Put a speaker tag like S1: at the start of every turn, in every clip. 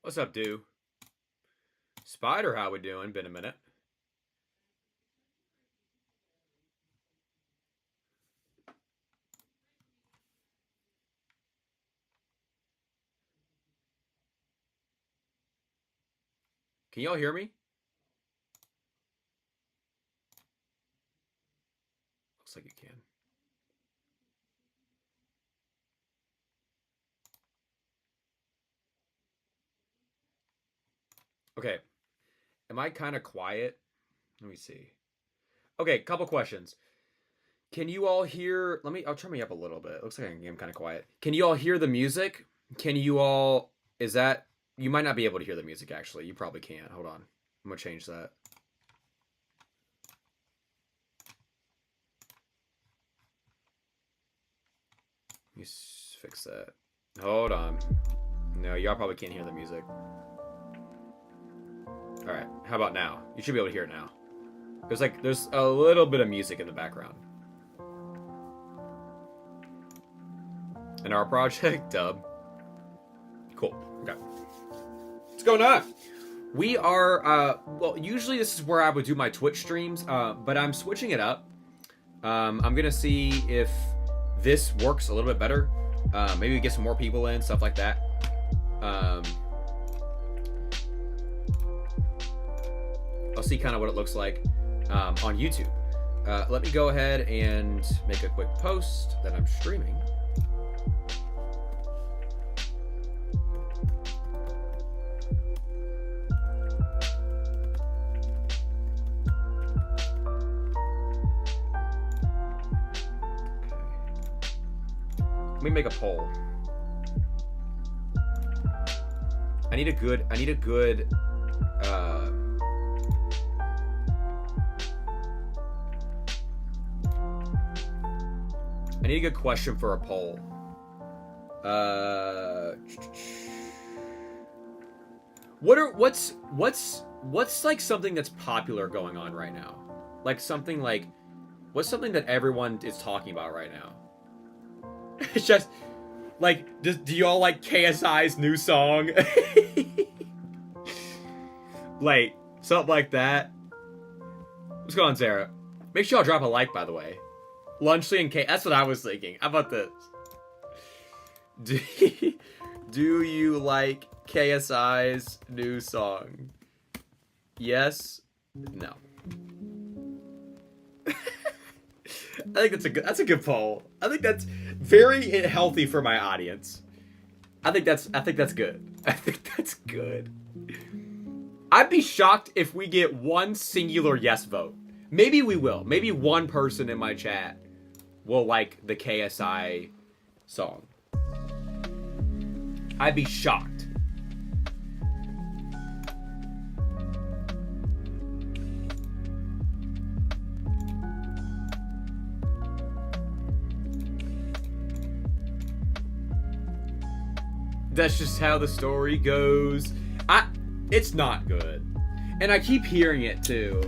S1: What's up, dude? Spider, how we doing? Been a minute. Can y'all hear me? Looks like you can. Okay. Am I kind of quiet? Let me see. Okay, couple questions. Can you all hear? I'll turn me up a little bit. It looks like I'm kind of quiet. Can you all hear the music? Can you all, is that, you might not be able to hear the music actually. You probably can't. Hold on. I'm going to change that. Let me fix that. Hold on. No, y'all probably can't hear the music. Alright, how about now? You should be able to hear it now. There's a little bit of music in the background. In our project, dub. Cool. Okay. What's going on? We are, well, usually this is where I would do my Twitch streams, but I'm switching it up. I'm gonna see if this works a little bit better. Maybe we get some more people in, stuff like that. I'll see kind of what it looks like on YouTube. Let me go ahead and make a quick post that I'm streaming. Let me make a poll. I need a good I need a good question for a poll. What's like something that's popular going on right now? What's something that everyone is talking about right now? It's just like, do y'all like KSI's new song? Like something like that. What's going on, Sarah? Make sure y'all drop a like, by the way. Lunchley and K. That's what I was thinking. How about this? Do you like KSI's new song? Yes. No. I think that's a good poll. I think that's very healthy for my audience. I think that's good. I think that's good. I'd be shocked if we get one singular yes vote. Maybe we will. Maybe one person in my chat will like the KSI song. I'd be shocked. That's just how the story goes. It's not good. And I keep hearing it too.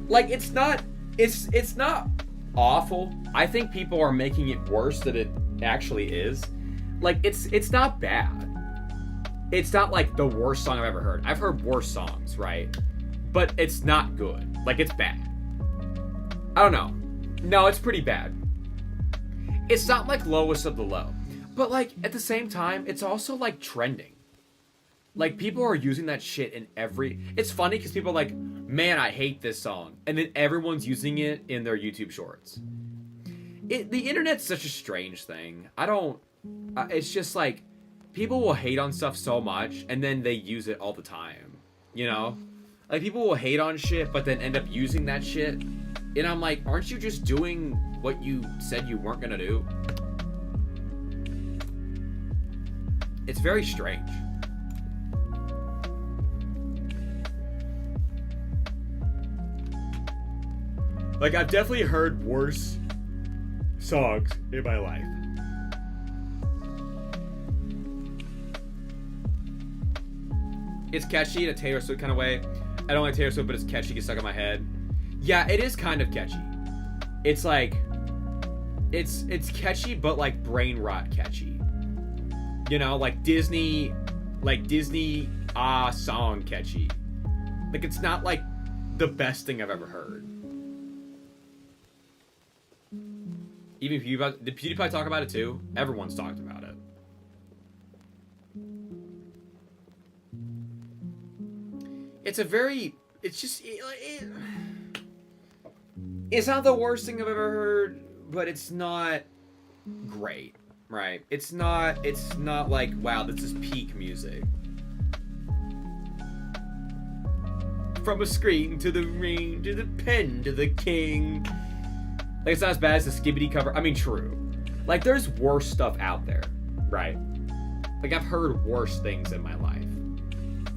S1: Like, it's not awful. I think people are making it worse than it actually is. Like, it's not bad. It's not like the worst song I've ever heard. I've heard worse songs, right? But it's not good. Like, it's bad. I don't know. No, it's pretty bad. It's not like lowest of the low. But, like, at the same time, it's also, like, trending. Like, people are using that shit in every... It's funny because people are like, man, I hate this song. And then everyone's using it in their YouTube shorts. The internet's such a strange thing. It's just, like, people will hate on stuff so much, and then they use it all the time. You know? Like, people will hate on shit, but then end up using that shit. And I'm like, aren't you just doing what you said you weren't gonna do? It's very strange. Like, I've definitely heard worse songs in my life. It's catchy in a Taylor Swift kind of way. I don't like Taylor Swift, but it's catchy, gets stuck in my head. Yeah, it is kind of catchy. It's like, it's catchy, but like brain rot catchy. You know, like Disney like Disney song catchy. Like it's not like the best thing I've ever heard. Even PewDiePie, did PewDiePie talk about it too? Everyone's talked about it. It's a very, it's just, it's not the worst thing I've ever heard, but it's not great, right? It's not like, wow, this is peak music. From a screen to the ring, to the pen, to the king. Like, it's not as bad as the Skibidi cover. I mean, true. Like, there's worse stuff out there, right? Like, I've heard worse things in my life.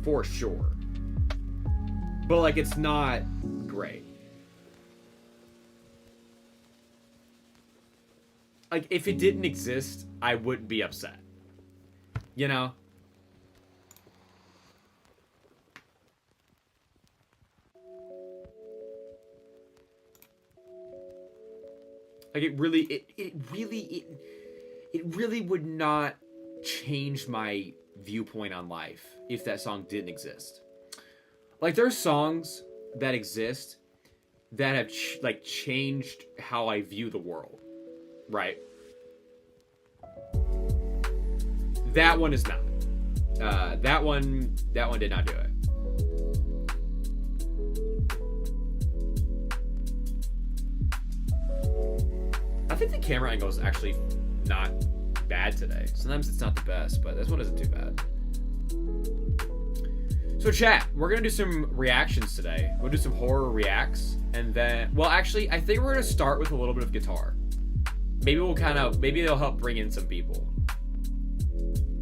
S1: For sure. But, like, it's not great. Like, if it didn't exist, I wouldn't be upset. You know? Like it really would not change my viewpoint on life if that song didn't exist. Like there's songs that exist that have changed how I view the world, right? That one is not. That one did not do it. I think the camera angle is actually not bad today. Sometimes it's not the best, but this one isn't too bad. So chat, we're going to do some reactions today. We'll do some horror reacts, and then, well, actually, I think we're going to start with a little bit of guitar. Maybe maybe it'll help bring in some people.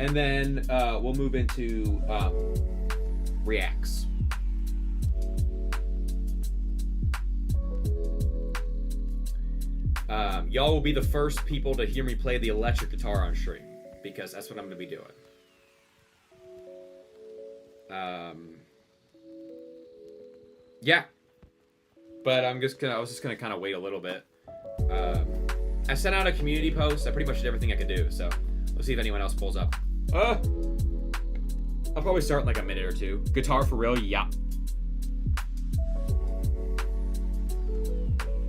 S1: And then we'll move into reacts. Y'all will be the first people to hear me play the electric guitar on stream, because that's what I'm going to be doing. Yeah. But I was just gonna kind of wait a little bit. I sent out a community post. I pretty much did everything I could do, so let's see if anyone else pulls up. I'll probably start in like a minute or two. Guitar for real? Yeah.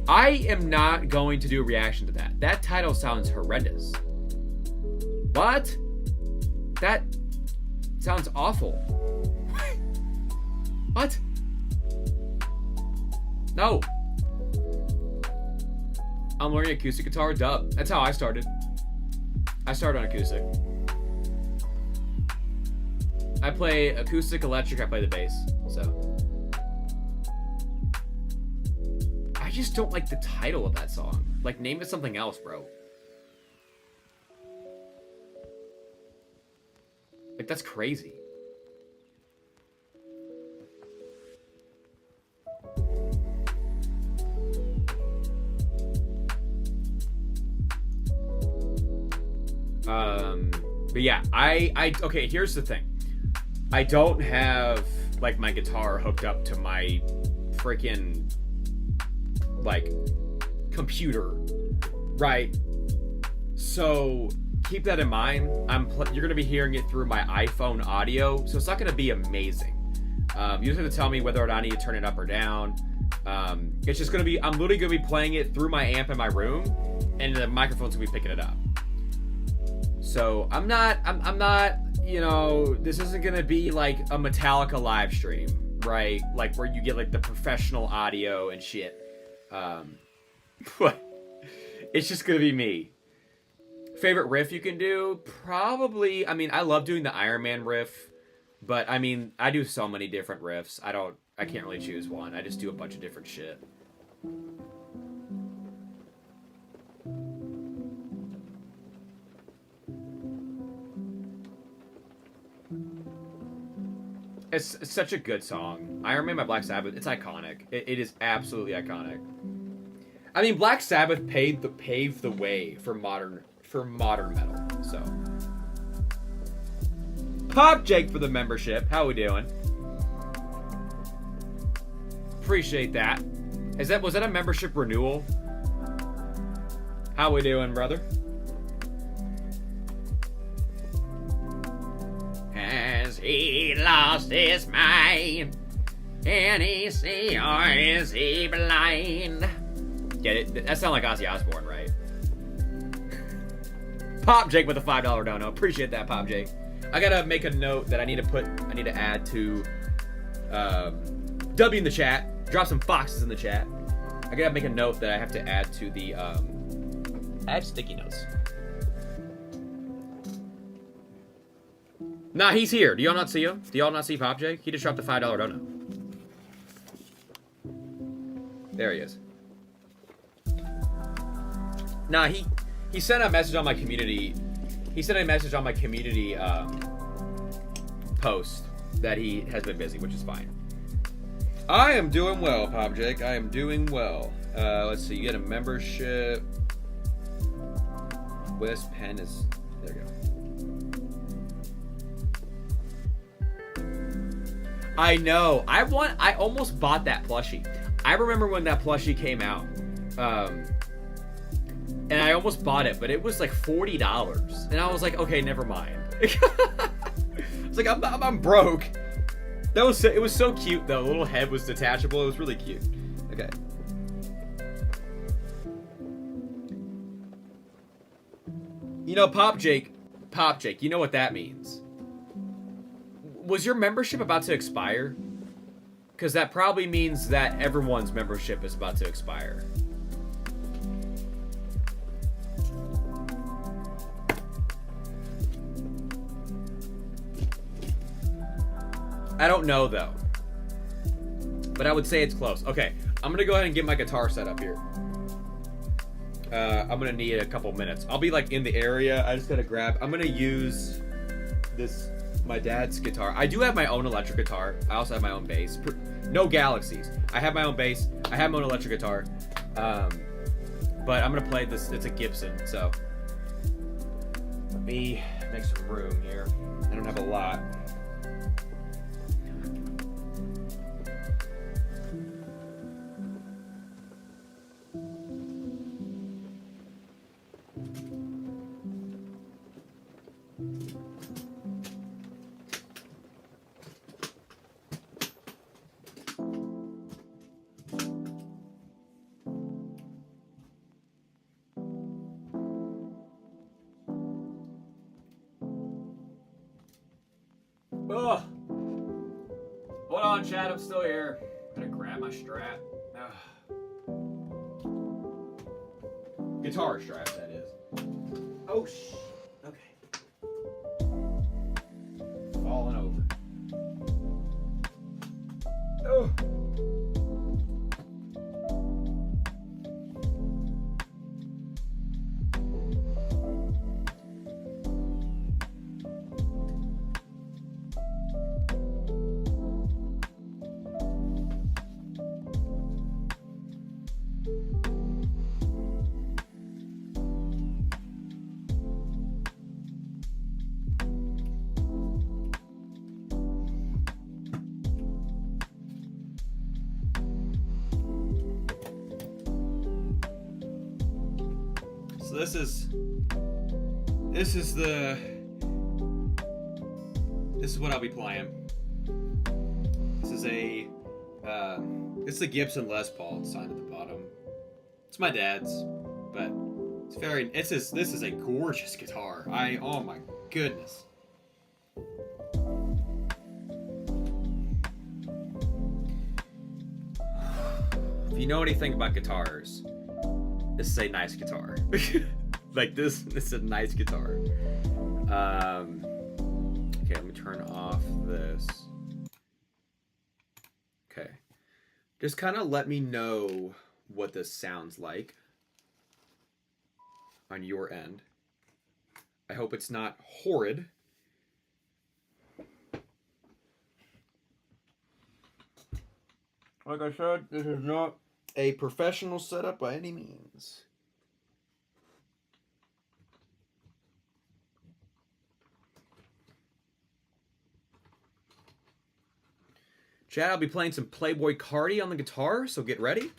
S1: I am not going to do a reaction to that. That title sounds horrendous. What? That sounds awful. What? No. I'm learning acoustic guitar, dub. That's how I started. I started on acoustic. I play acoustic, electric, I play the bass, so. I just don't like the title of that song. Like, name it something else, bro. Like, that's crazy. But yeah, okay, here's the thing. I don't have, like, my guitar hooked up to my freaking, like, computer, right? So keep that in mind. You're gonna be hearing it through my iPhone audio, so it's not gonna be amazing. You just have to tell me whether or not I need to turn it up or down. It's just gonna be, I'm literally gonna be playing it through my amp in my room, and the microphone's gonna be picking it up. So I'm not, you know, this isn't gonna be like a Metallica live stream, right? Like where you get like the professional audio and shit. But it's just gonna be me. Favorite riff you can do? Probably, I mean, I love doing the Iron Man riff, but I mean, I do so many different riffs. I can't really choose one. I just do a bunch of different shit. It's such a good song. Iron Man by Black Sabbath, it's iconic. It is absolutely iconic. I mean, Black Sabbath paved the way for modern metal. So, Pop Jake for the membership. How we doing? Appreciate that. Was that a membership renewal? How we doing, brother? As he lost his mind. Can he see or is he blind? Get it? That sounds like Ozzy Osbourne, right? Pop Jake with a $5 dono. Appreciate that, Pop Jake. I gotta make a note that I need to add to W in the chat. Drop some foxes in the chat. I gotta make a note that I have to add to the add sticky notes. Nah, he's here. Do y'all not see him? Do y'all not see Pop Jake? He just dropped a $5 dono. There he is. Nah, he sent a message on my community. He sent a message on my community post that he has been busy, which is fine. I am doing well, Pop Jake. I am doing well. Let's see. You get a membership. West Penn is there. You go. I know. I almost bought that plushie. I remember when that plushie came out. And I almost bought it, but it was like $40. And I was like, okay, never mind. I was like, I'm broke. It was so cute though. The little head was detachable. It was really cute. Okay. You know, Pop Jake, you know what that means. Was your membership about to expire? Because that probably means that everyone's membership is about to expire. I don't know though, but I would say it's close. Okay, I'm gonna go ahead and get my guitar set up here. I'm gonna need a couple minutes. I'll be like in the area. I just gotta grab. I'm gonna use my dad's guitar. I do have my own electric guitar. I also have my own bass. No Galaxies. I have my own bass. I have my own electric guitar. But I'm gonna play this. It's a Gibson, so let me make some room here. I don't have a lot. Ugh. Hold on, Chad. I'm still here. I'm gonna grab my strap. Guitar strap, that is. Oh, okay. Falling over. Oh. So this is what I'll be playing. This is a Gibson Les Paul signed at the bottom. It's my dad's, but this is a gorgeous guitar. Oh my goodness. If you know anything about guitars, this is a nice guitar. Like this is a nice guitar. Okay, let me turn off this. Okay. Just kind of let me know what this sounds like on your end. I hope it's not horrid. Like I said, this is not a professional setup by any means. Chad, I'll be playing some Playboi Carti on the guitar, so get ready.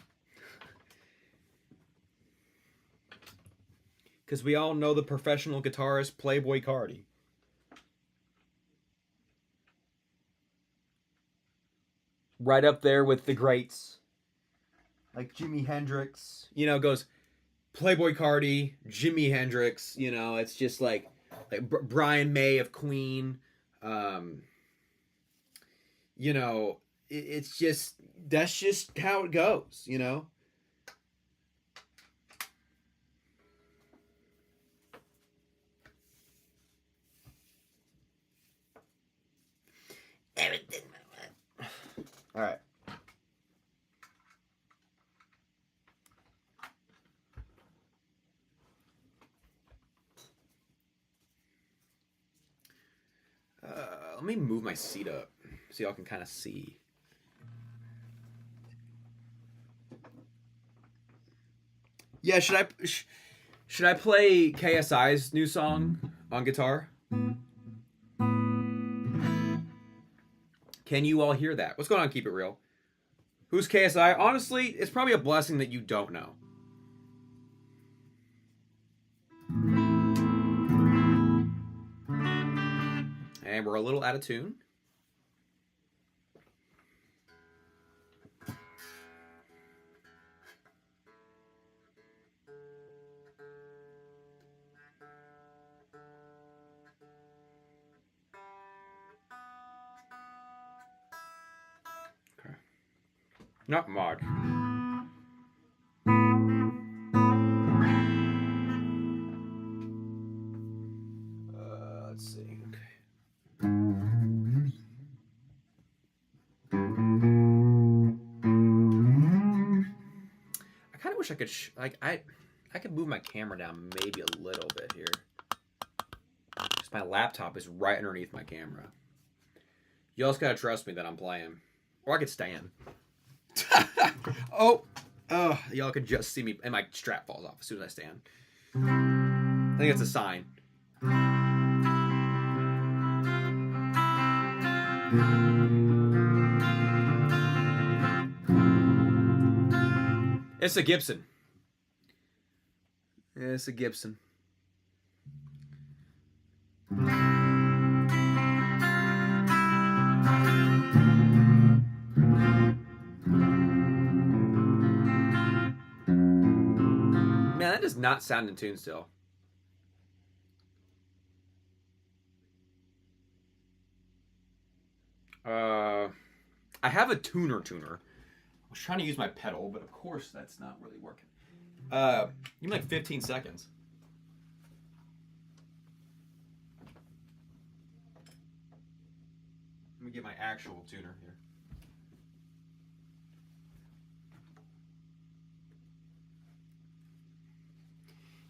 S1: Because we all know the professional guitarist Playboi Carti. right up there with the greats, like Jimi Hendrix. You know, goes Playboy Cardi, Jimi Hendrix. You know, it's just like Brian May of Queen. You know, it's just that's just how it goes. You know. Everything. All right. Let me move my seat up so y'all can kind of see. Yeah, should I play KSI's new song on guitar? Can you all hear that? What's going on? Keep it real. Who's KSI? Honestly, it's probably a blessing that you don't know. And we're a little out of tune. Okay. Not much. Let's see. I kind of wish I could I could move my camera down maybe a little bit here. Because my laptop is right underneath my camera. You also gotta trust me that I'm playing. Or I could stand. Oh, y'all could just see me and my strap falls off as soon as I stand. I think it's a sign. It's a Gibson. It's a Gibson. Man, that does not sound in tune still. I have a tuner. I was trying to use my pedal, but of course that's not really working. Give me like 15 seconds. Let me get my actual tuner here.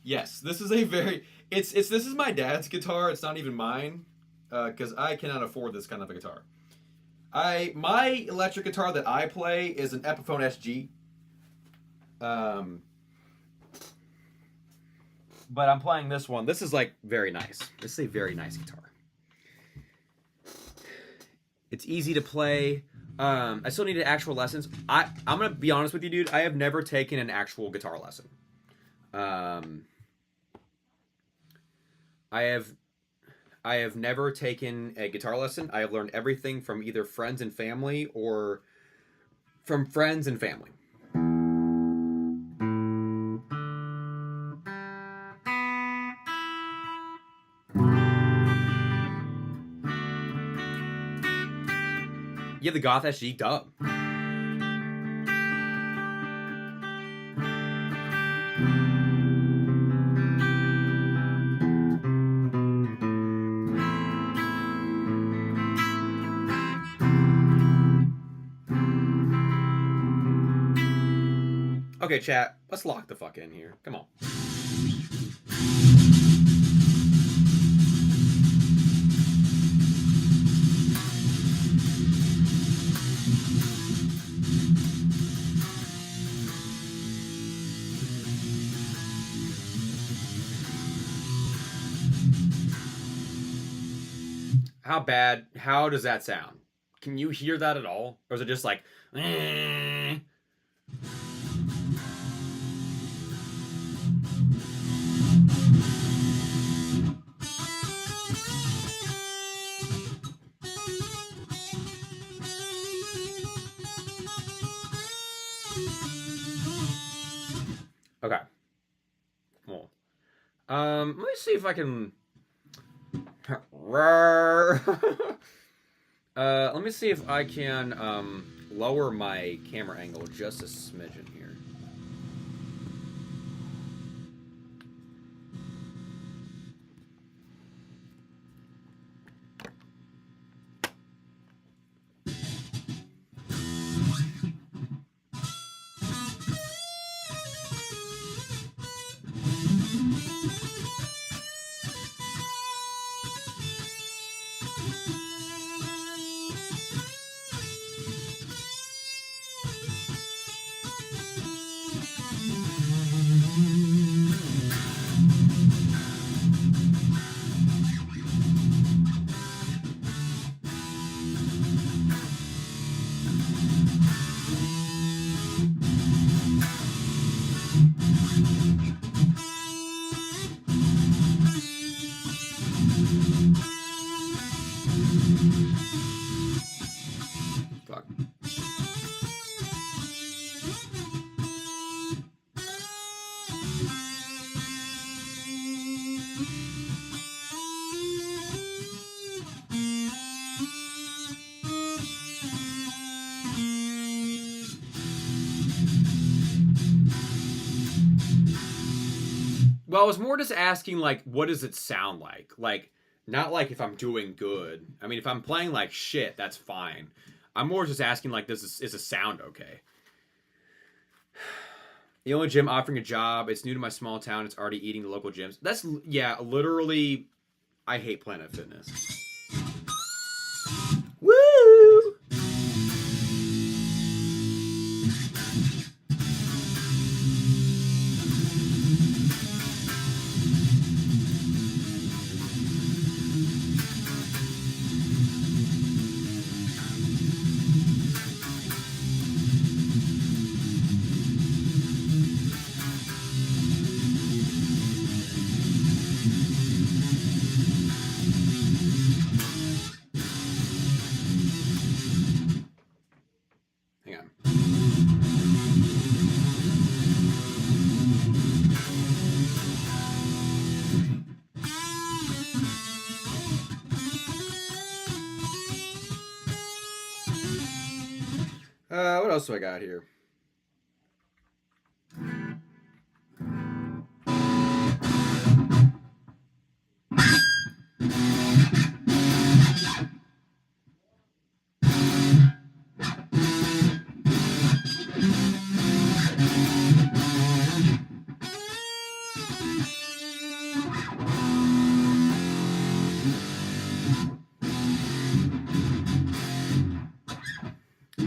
S1: Yes, this is a very this is my dad's guitar. It's not even mine because I cannot afford this kind of a guitar. My electric guitar that I play is an Epiphone SG. But I'm playing this one. This is like very nice. This is a very nice guitar. It's easy to play. I still need actual lessons. I'm gonna be honest with you, dude. I have never taken an actual guitar lesson. I have never taken a guitar lesson. I have learned everything from either friends and family or from friends and family. You have the Goth SG dub. Okay, chat, let's lock the fuck in here. Come on. How bad? How does that sound? Can you hear that at all? Or is it just like... Okay. Cool. Let me see if I can. Let me see if I can lower my camera angle just a smidgen here. Fuck. Well, I was more just asking, like, what does it sound like? Like, not like if I'm doing good. I mean, if I'm playing like shit, that's fine. I'm more just asking, like, is the sound okay? The only gym offering a job. It's new to my small town. It's already eating the local gyms. That's, yeah, literally, I hate Planet Fitness. Woo! Hang on. What else do I got here?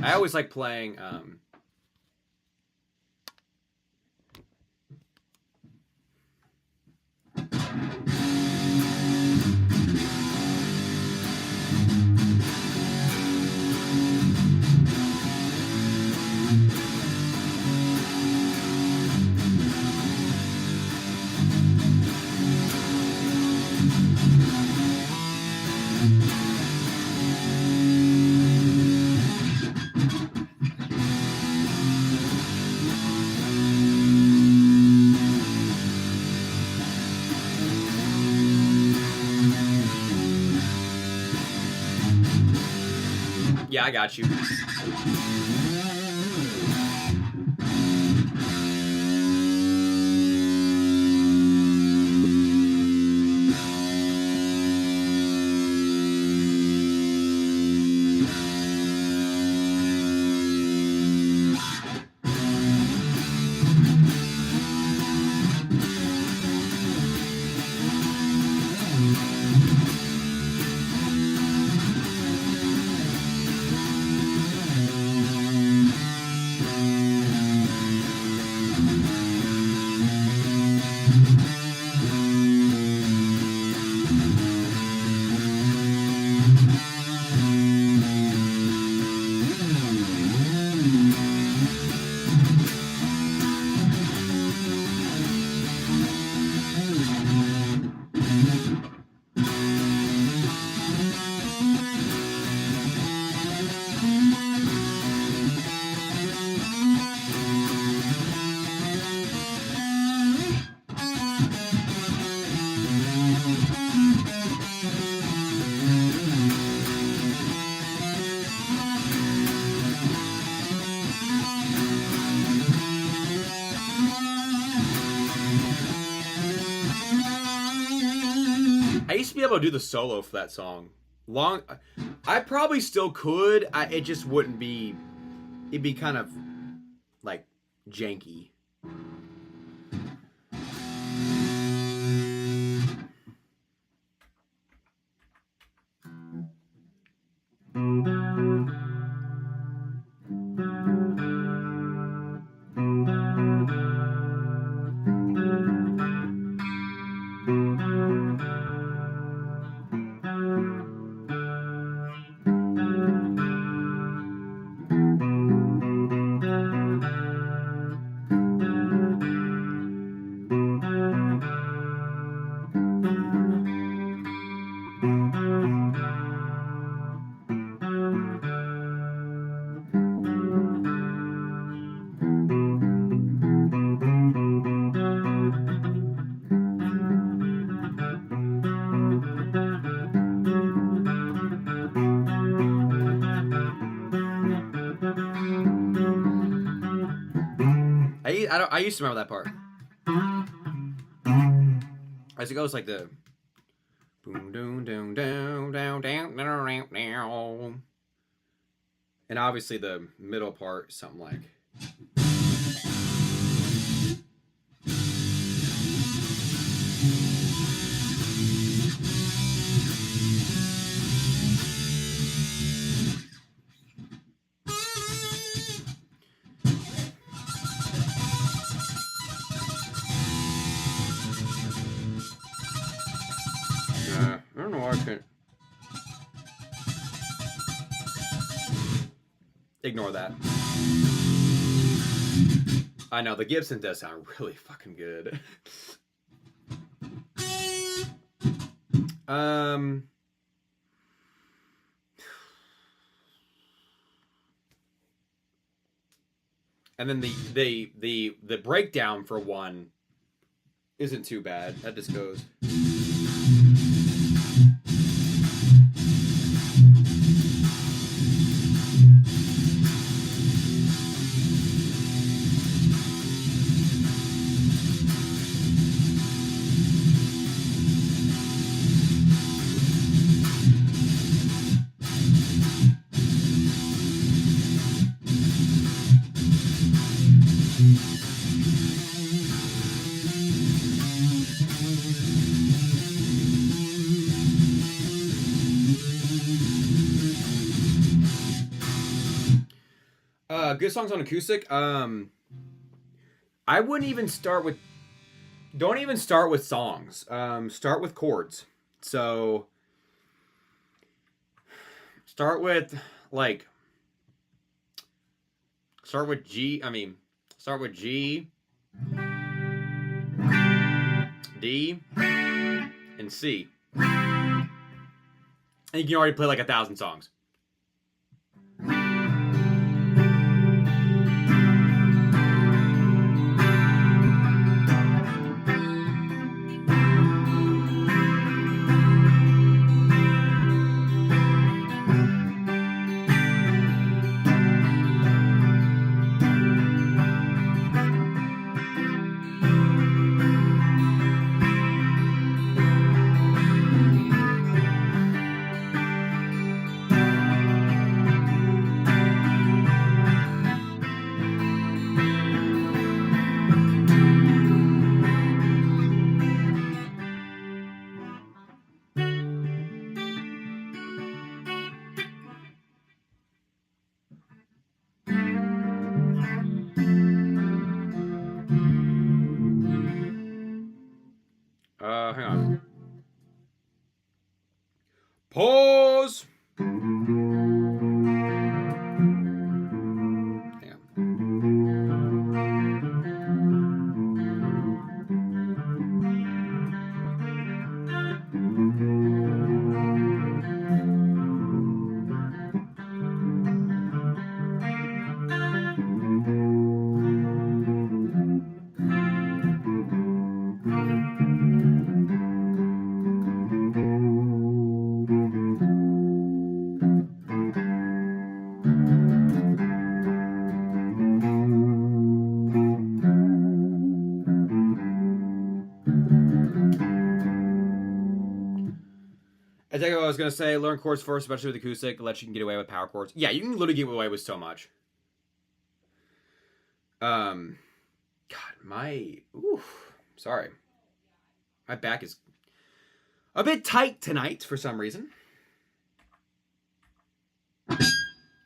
S1: I always like playing yeah, I got you. be able to do the solo for that song. I probably still could. It just wouldn't be. It'd be kind of like janky. I used to remember that part. As it goes like the boom doom doom down down down down down, and obviously the middle part something like. I don't know why I can't. Ignore that. I know, the Gibson does sound really fucking good. And then the breakdown for one isn't too bad. That just goes. Good songs on acoustic. I wouldn't even start with. Don't even start with songs. Start with chords. So start with like. Start with G. Start with G, D, and C. And you can already play like 1,000 songs. I think what I was gonna say, learn chords first, especially with acoustic, let you can get away with power chords. Yeah, you can literally get away with so much. God, sorry. My back is a bit tight tonight for some reason.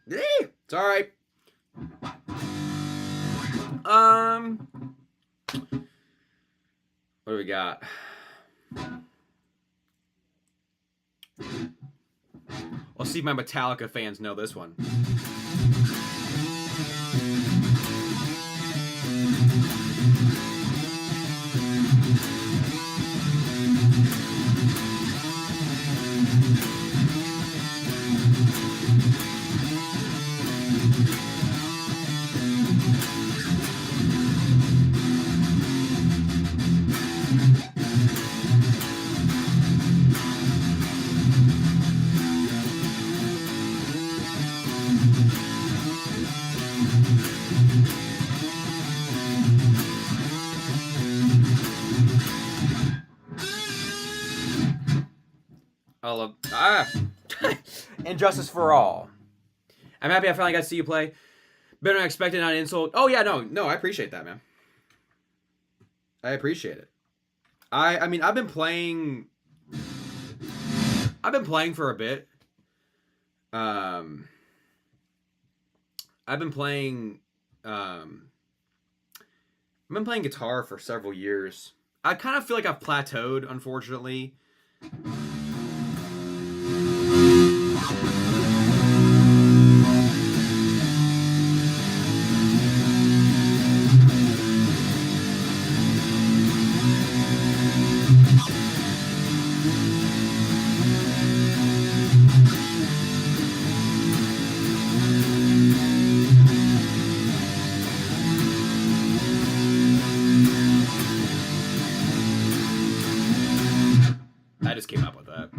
S1: It's alright. What do we got? I'll see if my Metallica fans know this one. Injustice for All. I'm happy I finally got to see you play. Better than I expected, not an insult. Oh yeah, no, I appreciate that, man. I appreciate it. I mean, I've been playing for a bit. I've been playing guitar for several years. I kind of feel like I've plateaued, unfortunately. I just came up with that.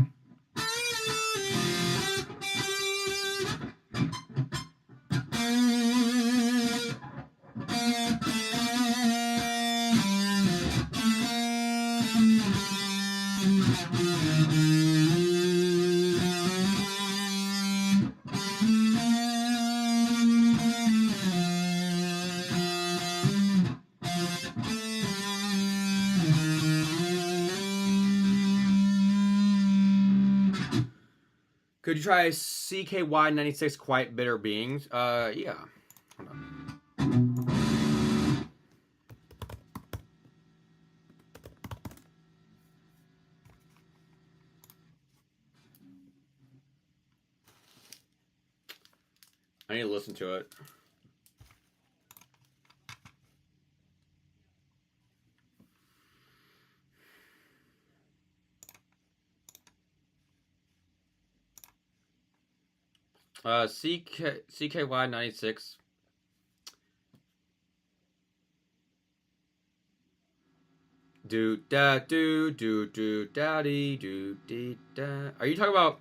S1: Could you try CKY96 Quiet Bitter Beings? Yeah. Hold on. I need to listen to it. CKY96. Do da do do do daddy do dee da. Are you talking about?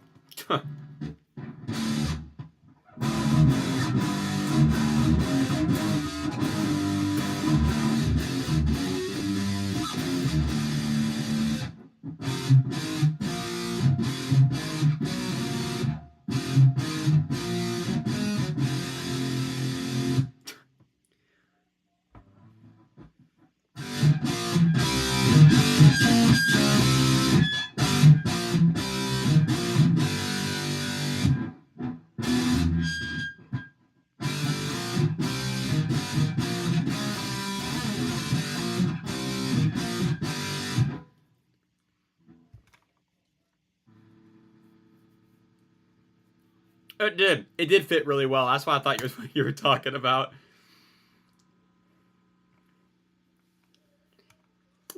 S1: It did. It did fit really well. That's what I thought you were talking about.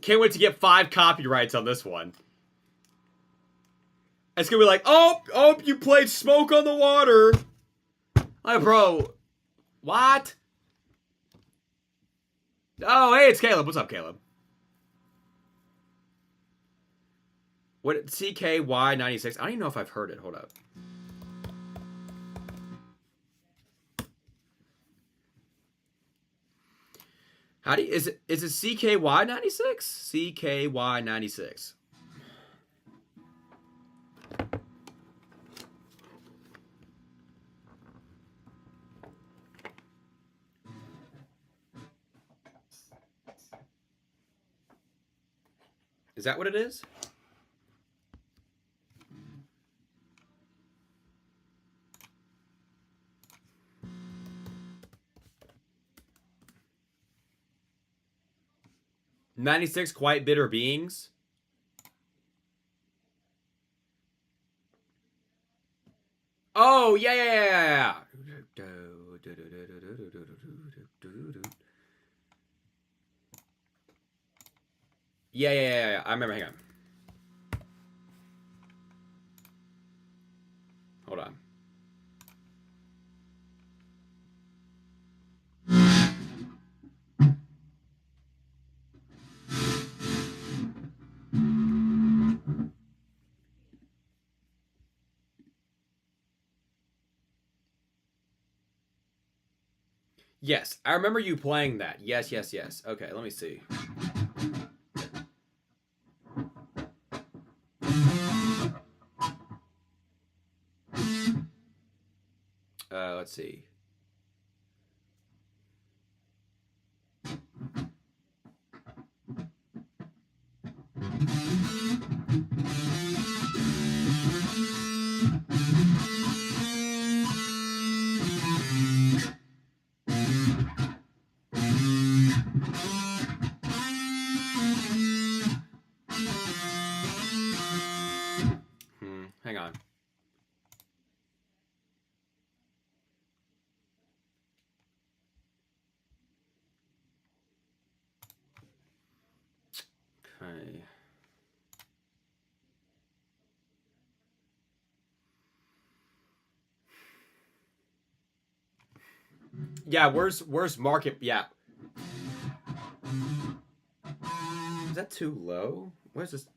S1: Can't wait to get 5 copyrights on this one. It's gonna be like, oh, you played Smoke on the Water. Like, bro, what? Oh, hey, it's Caleb. What's up, Caleb? What, CKY96? I don't even know if I've heard it. Hold up. How do you, is it CKY96? CKY96. Is that what it is? "96 Quiet Bitter Beings." Oh, yeah, yeah, yeah, yeah. Yeah, yeah, yeah, yeah. I remember. Hang on. Hold on. Yes, I remember you playing that. Yes, yes, yes. Okay, let me see. Let's see. Hang on. Okay. Yeah, where's market? Yeah. Is that too low? Where's this?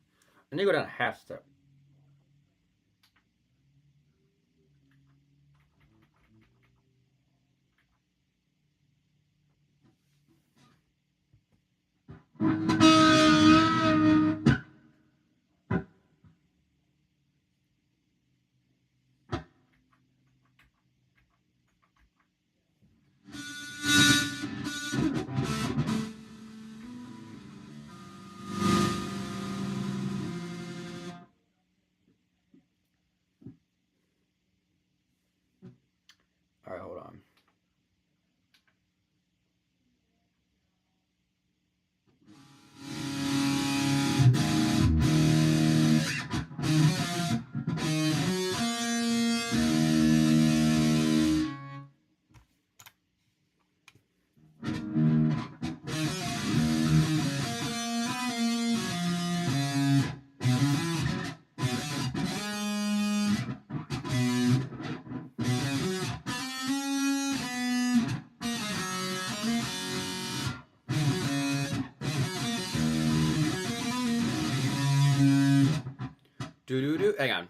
S1: I need to go down a half step. All right, hold on. Do do do. Hang on.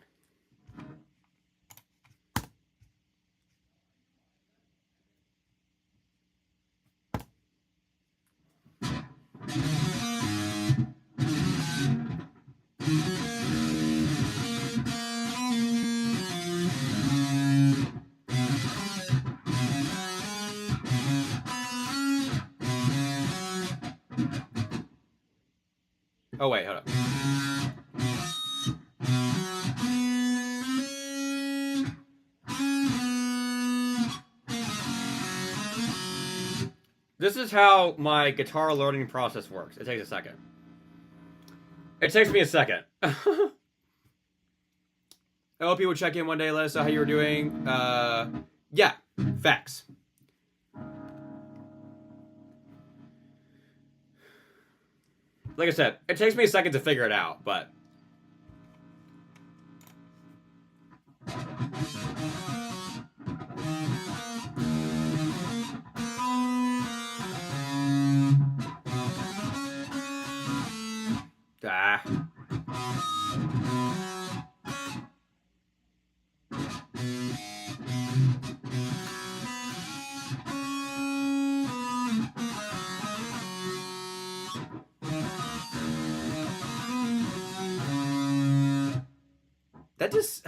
S1: Oh wait, hold up. This is how my guitar learning process works. It takes a second. It takes me a second. I hope you will check in one day. Let us know how you were doing. Yeah, facts. Like I said, it takes me a second to figure it out, but ah. That just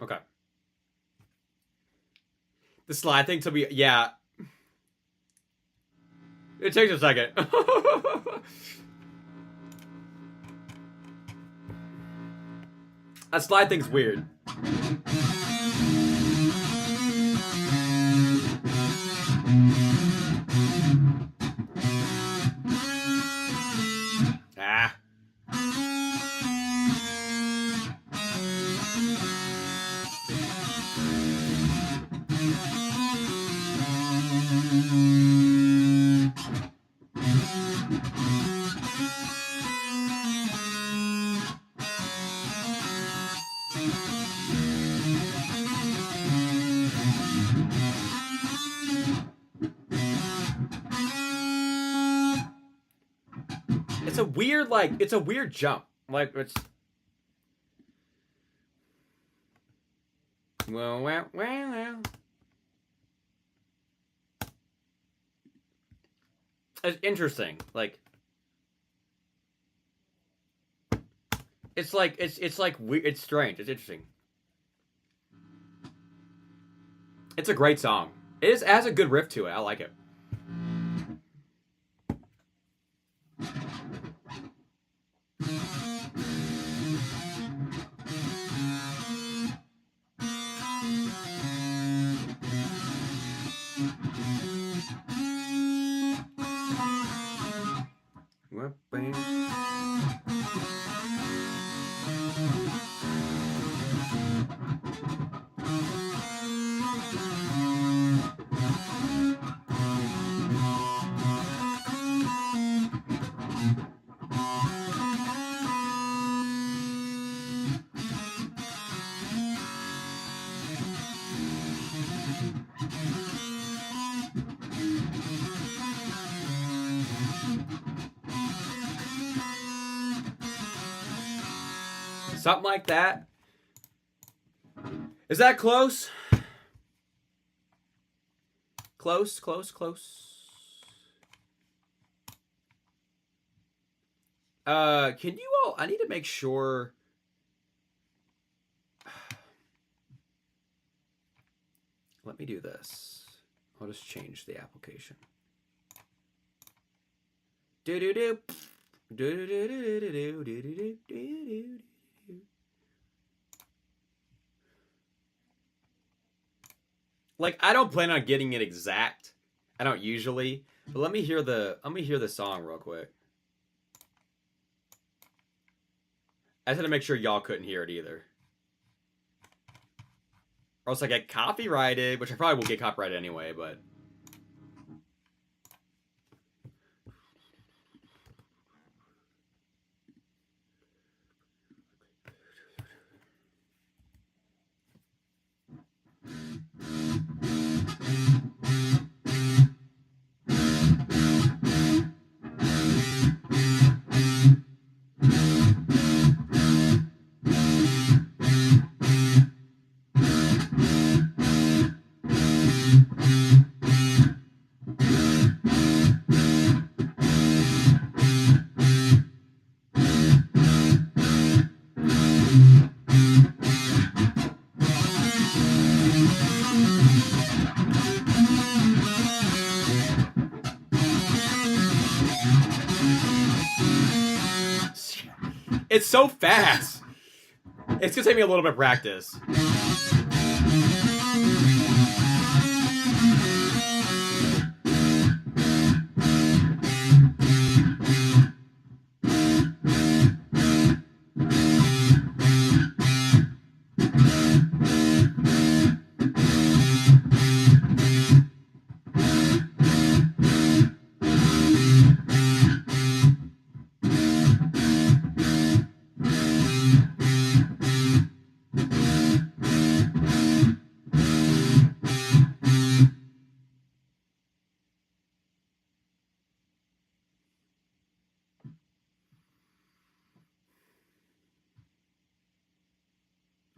S1: Okay. The slide thing to be, yeah. It takes a second. That slide thing's weird. Ah. It's a weird, like, it's a weird jump. Like, it's. Well. It's interesting. Like, it's like, it's like, it's strange. It's interesting. It's a great song. It has a good riff to it. I like it. Something like that. Is that close? Close. Can you all? I need to make sure. Let me do this. I'll just change the application. Like, I don't plan on getting it exact. I don't usually. But let me hear the song real quick. I just had to make sure y'all couldn't hear it either. Or else I get copyrighted, which I probably will get copyrighted anyway, but. It's so fast. It's gonna take me a little bit of practice.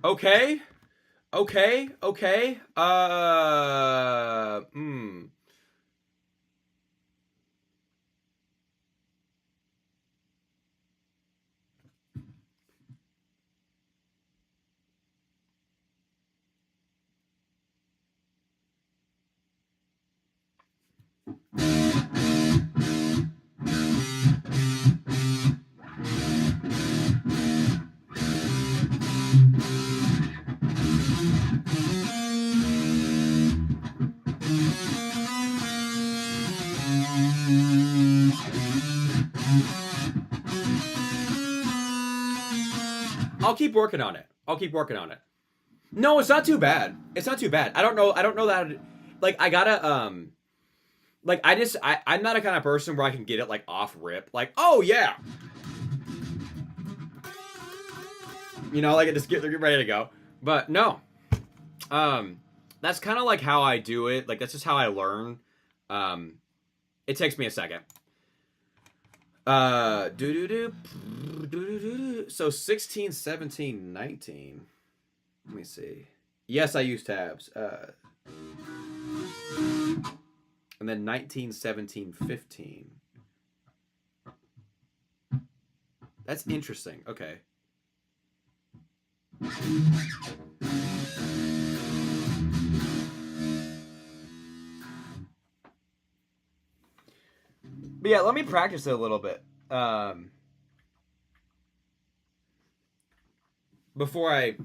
S1: Okay. I'll keep working on it. I'll keep working on it. No, it's not too bad. It's not too bad. I don't know that. Like, I gotta like, I'm not a kind of person where I can get it like off rip. Like, oh yeah. You know, like, I just get ready to go. But no. That's kind of like how I do it. Like, that's just how I learn. It takes me a second. So 16, 17, 19. Let me see. Yes, I use tabs. And then 19, 17, 15. That's interesting. Okay. But yeah, let me practice it a little bit. Before I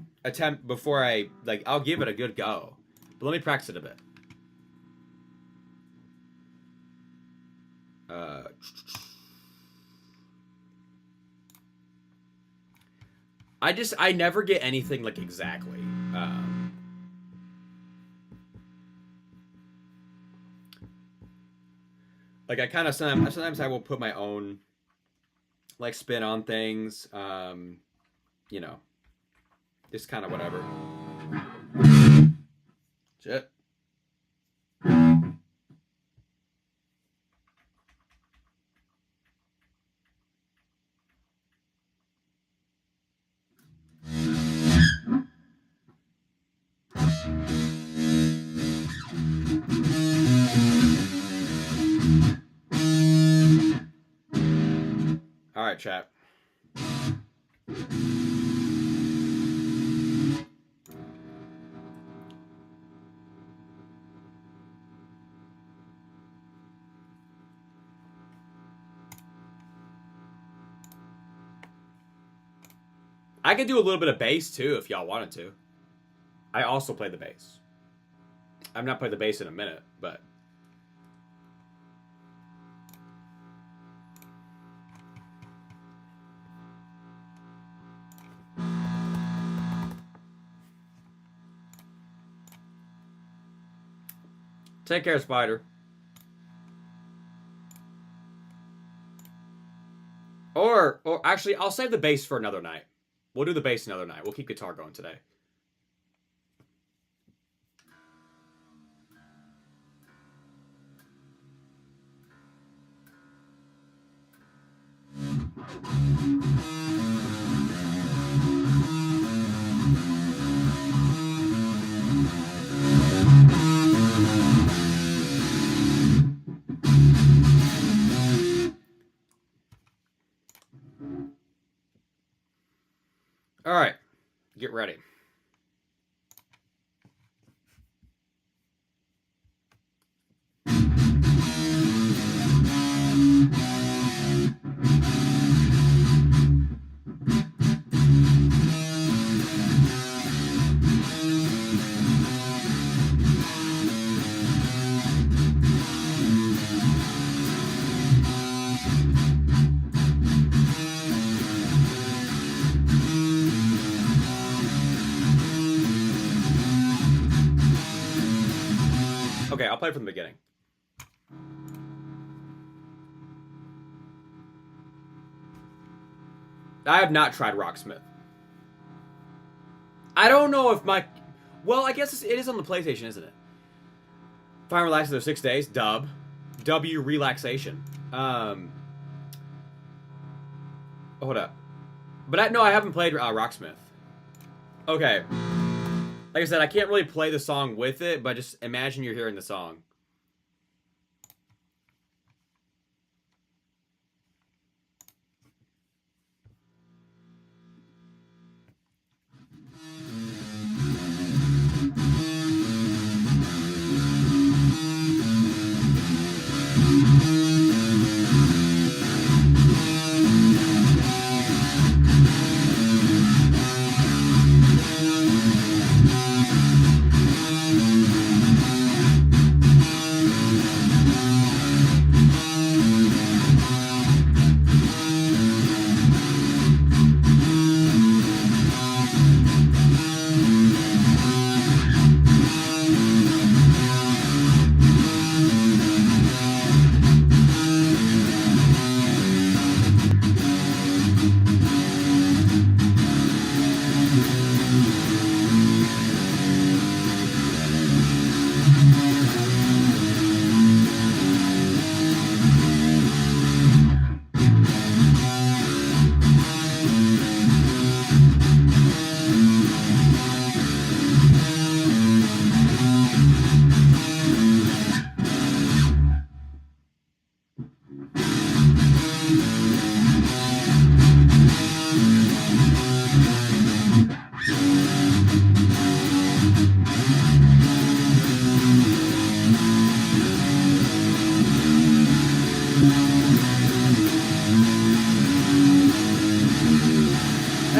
S1: like, I'll give it a good go. But let me practice it a bit. I never get anything like exactly. Like, I kind of sometimes I will put my own like spin on things. You know, just kind of whatever. Shit. All right, chat. I could do a little bit of bass too if y'all wanted to. I also play the bass. I've not played the bass in a minute, but take care, Spider. Or actually, I'll save the bass for another night. We'll do the bass another night. We'll keep guitar going today. All right, get ready. Okay, I'll play from the beginning. I have not tried Rocksmith. I don't know if my... Well, I guess it is on the PlayStation, isn't it? Fine Relax for 6 days. Dub. W relaxation. Hold up. But I haven't played Rocksmith. Okay. Like I said, I can't really play the song with it, but just imagine you're hearing the song.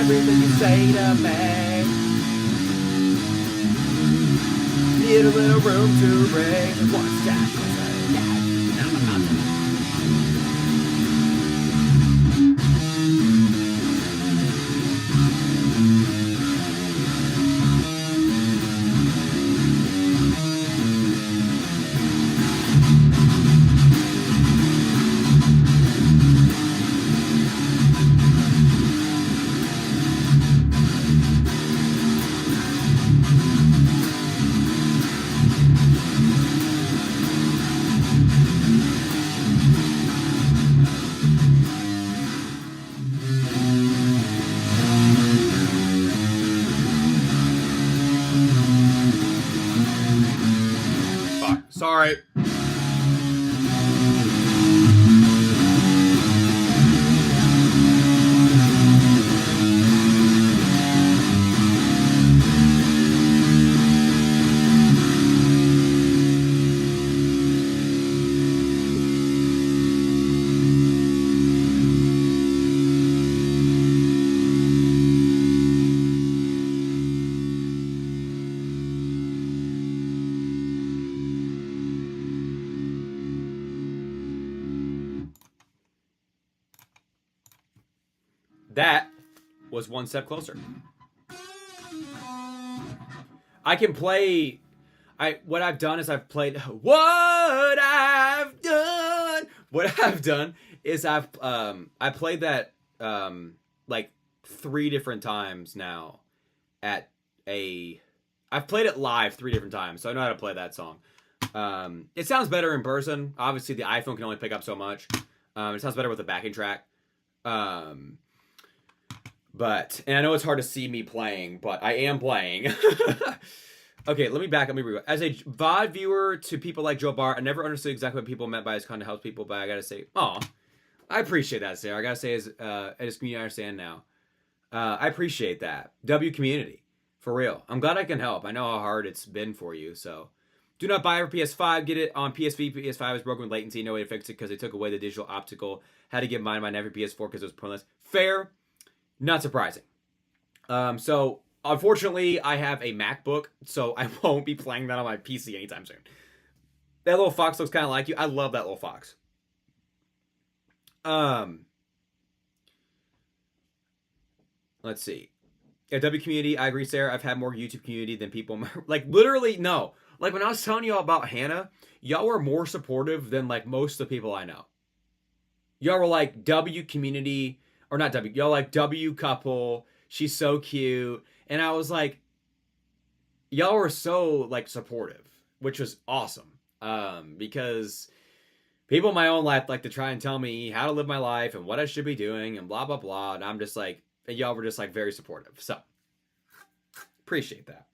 S1: everything you say to me. Need a little room to breathe. One step closer, yeah. Now I'm about to. Sorry. That was one step closer. I can play. What I've done is I've played. What I've done is I played that like 3 different times now at a. I've played it live 3 different times, so I know how to play that song. It sounds better in person. Obviously, the iPhone can only pick up so much. It sounds better with a backing track. But, and I know it's hard to see me playing, but I am playing. Okay, let me back up. Let me rewind. As a VOD viewer to people like Joe Bart, I never understood exactly what people meant by his content helps people, but I gotta say, I appreciate that, Sarah. I gotta say, as community, I understand now. I appreciate that. W community. For real. I'm glad I can help. I know how hard it's been for you, so. Do not buy for PS5. Get it on PSV. PS5 was broken with latency. No way to fix it because they took away the digital optical. Had to get mine on every PS4 because it was pointless. Fair. Not surprising. So, unfortunately, I have a MacBook, so I won't be playing that on my PC anytime soon. That little fox looks kind of like you. I love that little fox. Let's see. Yeah, W community, I agree, Sarah. I've had more YouTube community than people. Like, literally, no. Like, when I was telling y'all about Hannah, y'all were more supportive than, like, most of the people I know. Y'all were like, W community... Or not W. Y'all like W couple. She's so cute. And I was like, y'all were so like supportive, which was awesome. Because people in my own life like to try and tell me how to live my life and what I should be doing and blah, blah, blah. And I'm just like, and y'all were just like very supportive. So appreciate that.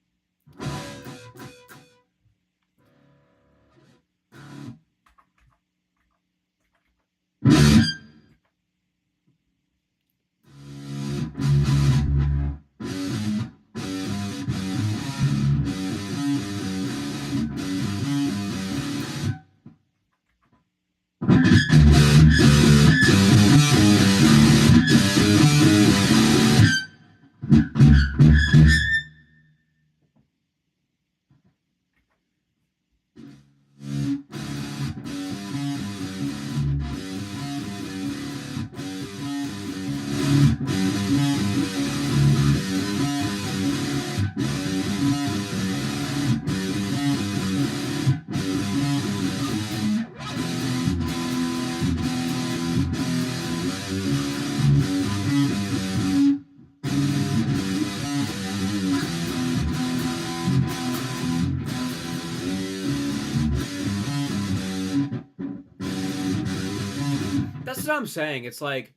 S1: That's what I'm saying. It's like,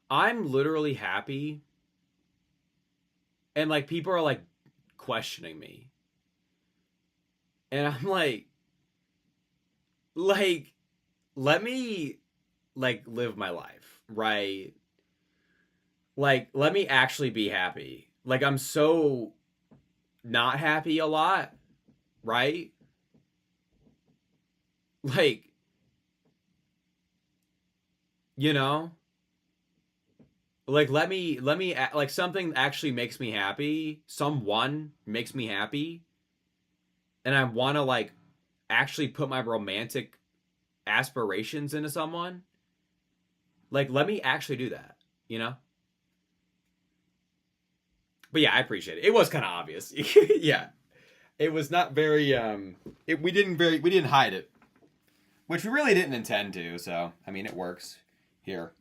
S1: I'm literally happy. And like, people are like questioning me. And I'm like, let me like live my life, right? Like, let me actually be happy. Like, I'm so not happy a lot, right? Like, you know? Like like something actually makes me happy. Someone makes me happy, and I want to like actually put my romantic aspirations into someone. Like let me actually do that, you know? But yeah, I appreciate it. It was kind of obvious. Yeah. It was not very we didn't hide it, which we really didn't intend to, so I mean it works here.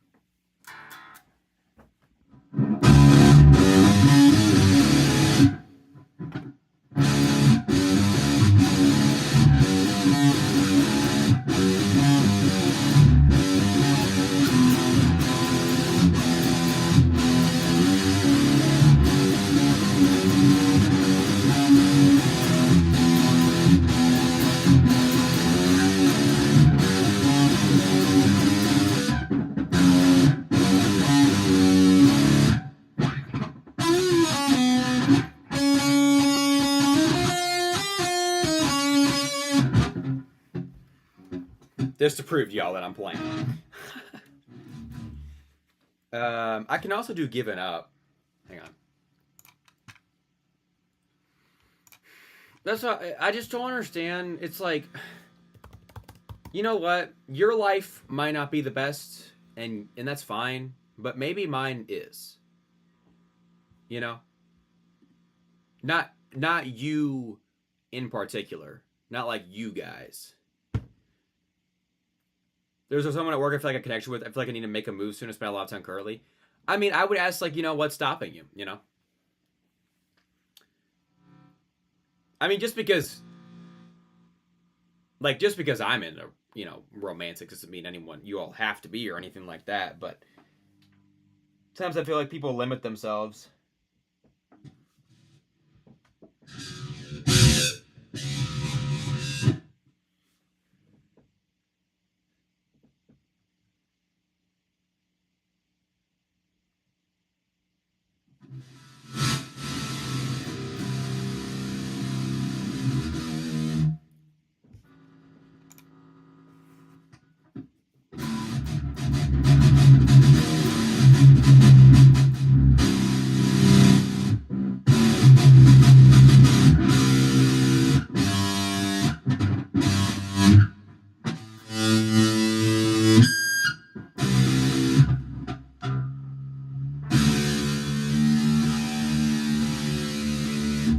S1: Just to prove to y'all that I'm playing. I can also do Given Up. Hang on. That's what I just don't understand. It's like, you know what? Your life might not be the best, and that's fine. But maybe mine is. You know, not you in particular. Not like you guys. There's someone at work I feel like I connection with. I feel like I need to make a move soon. I spend a lot of time currently. I mean, I would ask like, you know, what's stopping you? You know. I mean, just because I'm in a, you know, romantic doesn't mean anyone, you all have to be or anything like that. But sometimes I feel like people limit themselves.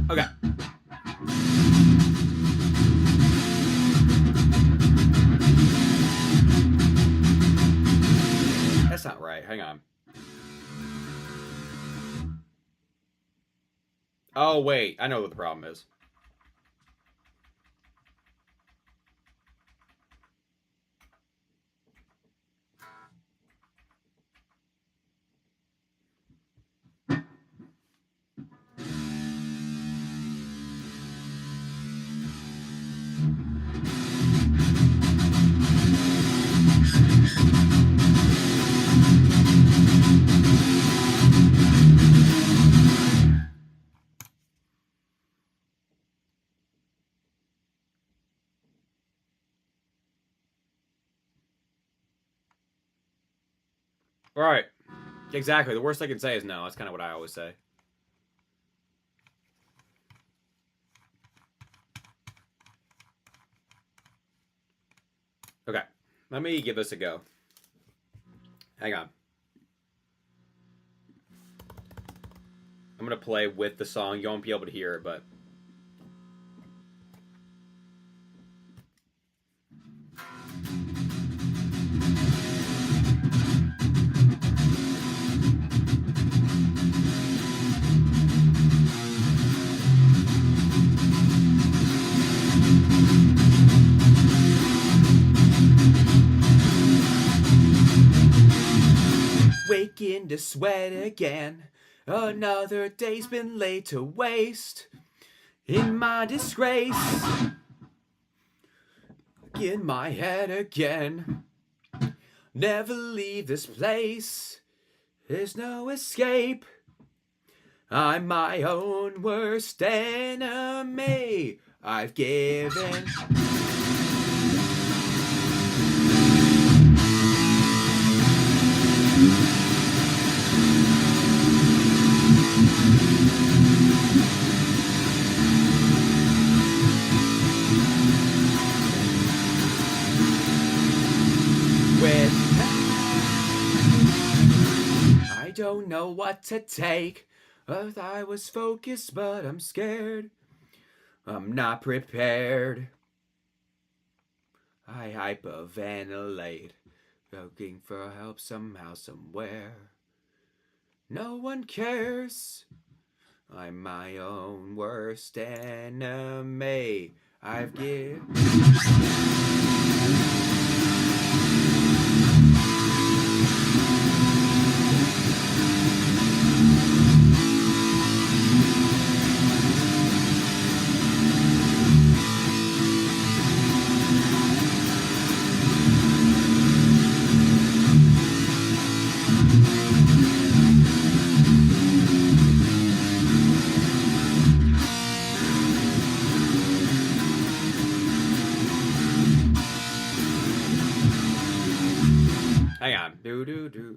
S1: Okay. That's not right. Hang on. Oh, wait. I know what the problem is. Right. Exactly. The worst I can say is no. That's kind of what I always say. Okay. Let me give this a go. Hang on. I'm going to play with the song. You won't be able to hear it, but... Waking to sweat again. Another day's been laid to waste. In my disgrace. In my head again. Never leave this place. There's no escape. I'm my own worst enemy. I've given. don't know what to take. I was focused, but I'm scared. I'm not prepared. I hyperventilate, looking for help somehow, somewhere. No one cares. I'm my own worst enemy. I've given. Hang on. Do.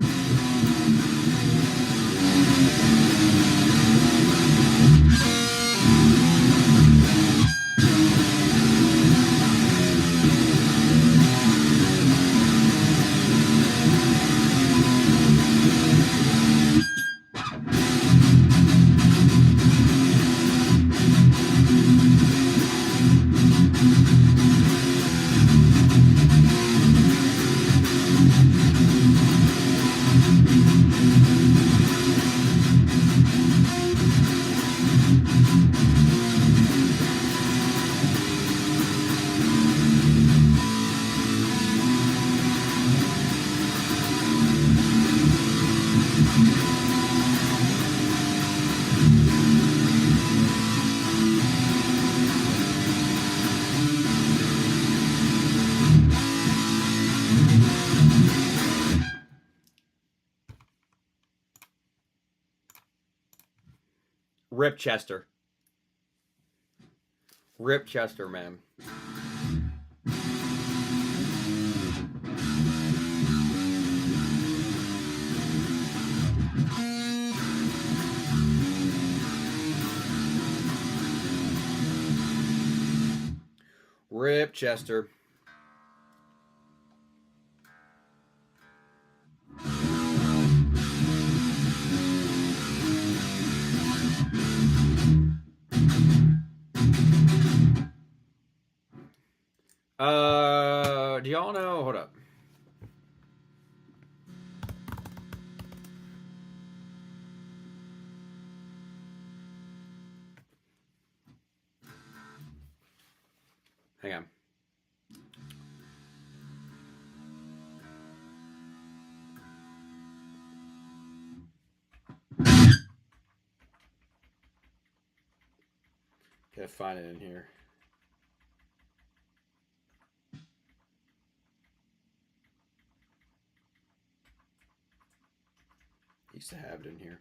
S1: Rip Chester. Rip Chester, man. Rip Chester. Do y'all know? Hold up. Hang on. Gotta find it in here. Used to have it in here.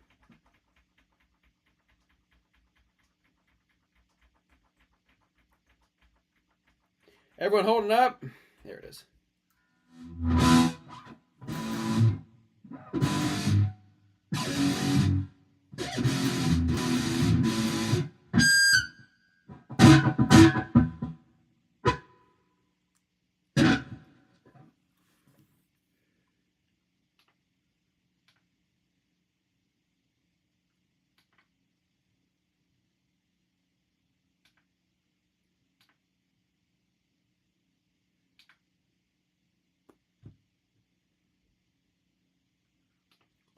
S1: Everyone holding up? There it is.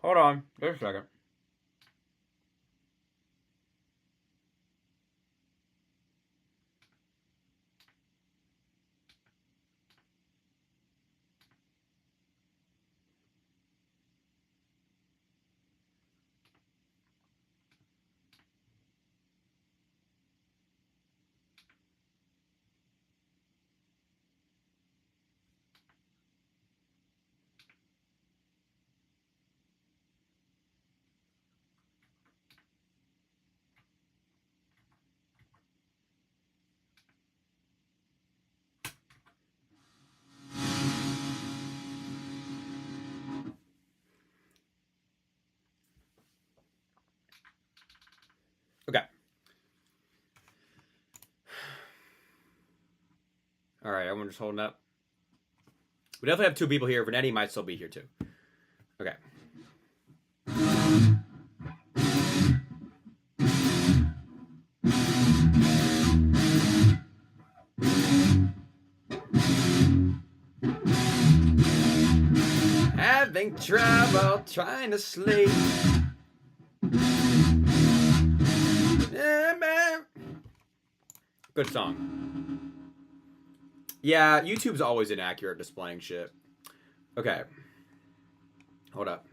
S1: Hold on. Just a second. Okay. All right, everyone just holding up. We definitely have two people here. Vanetti might still be here too. Okay. having trouble trying to sleep. Yeah, man. Good song. Yeah, YouTube's always inaccurate displaying shit. Okay. Hold up.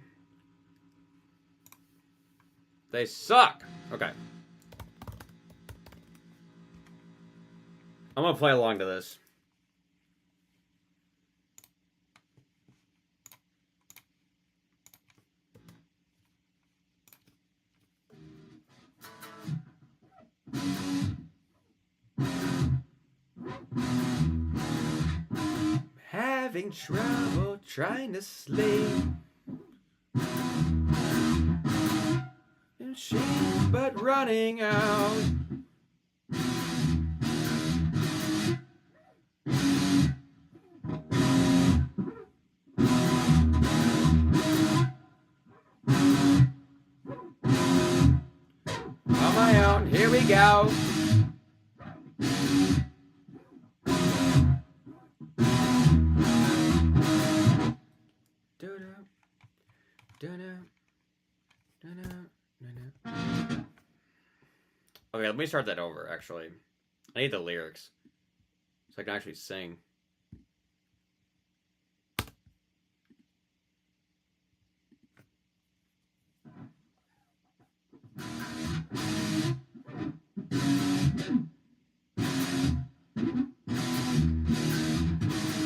S1: They suck. Okay. I'm gonna play along to this. Having trouble trying to sleep. And she's but running out. On my own, here we go. Okay, let me start that over, actually. I need the lyrics so I can actually sing.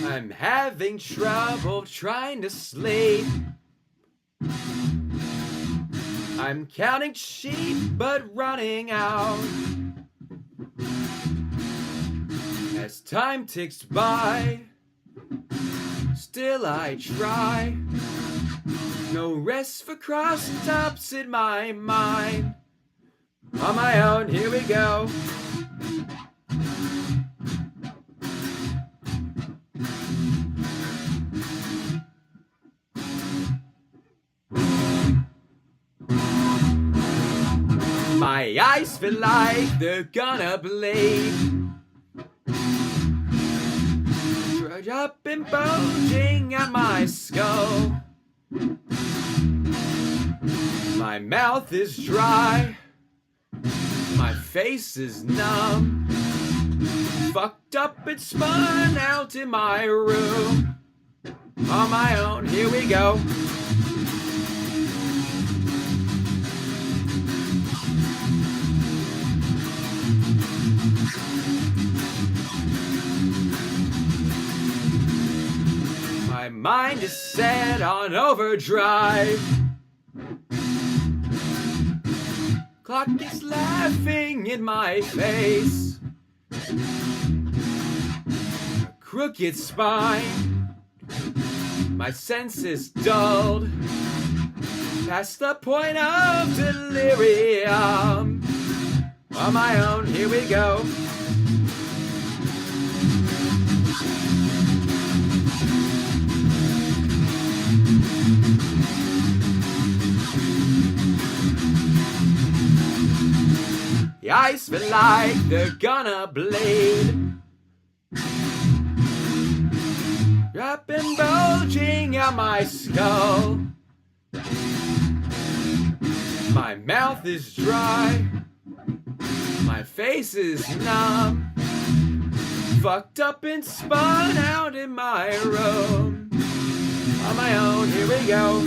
S1: I'm having trouble trying to sleep. I'm counting sheep but running out. As time ticks by, still I try. No rest for cross-tops in my mind. On my own, here we go. My eyes feel like they're gonna bleed. Dried up and bulging at my skull. My mouth is dry. My face is numb. Fucked up and spun out in my room. On my own, here we go. My mind is set on overdrive. Clock is laughing in my face. A crooked spine. My senses dulled. Past the point of delirium. On my own, here we go. The eyes feel like they're gonna bleed. Up and bulging out my skull. My mouth is dry. My face is numb. Fucked up and spun out in my room. On my own, here we go.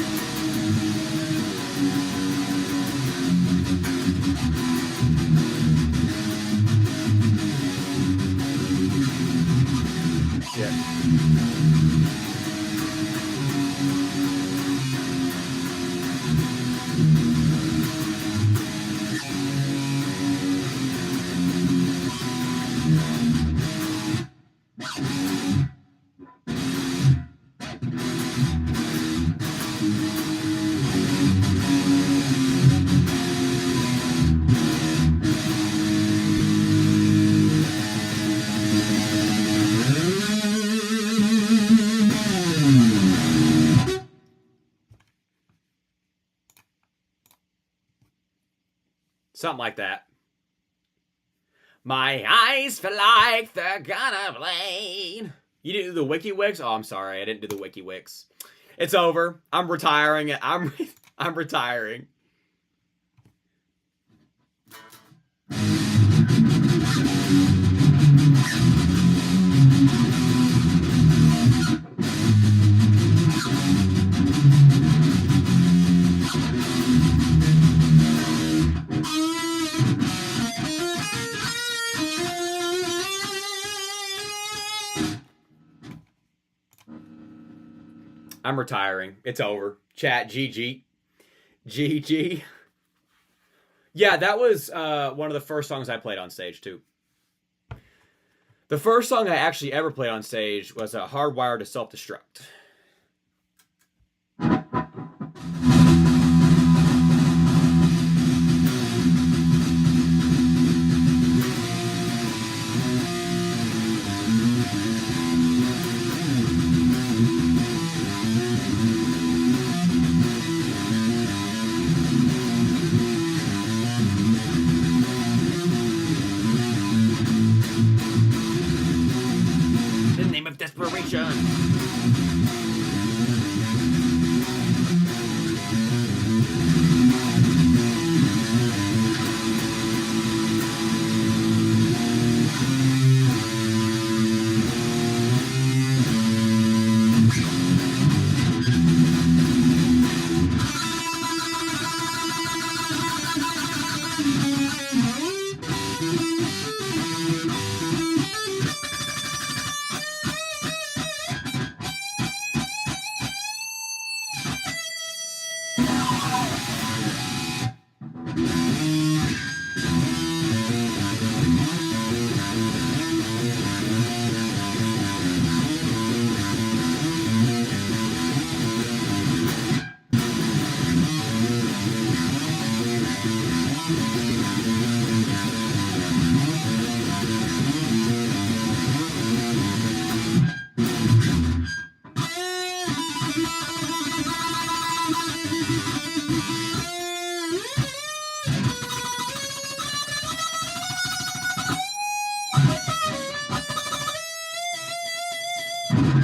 S1: Something like that. My eyes feel like they're gonna bleed. You didn't do the WikiWix? Oh, I'm sorry. I didn't do the WikiWix. It's over. I'm retiring. I'm retiring. I'm retiring. It's over. Chat, GG. GG. Yeah, that was one of the first songs I played on stage, too. The first song I actually ever played on stage was Hardwired to Self-Destruct. The name of desperation.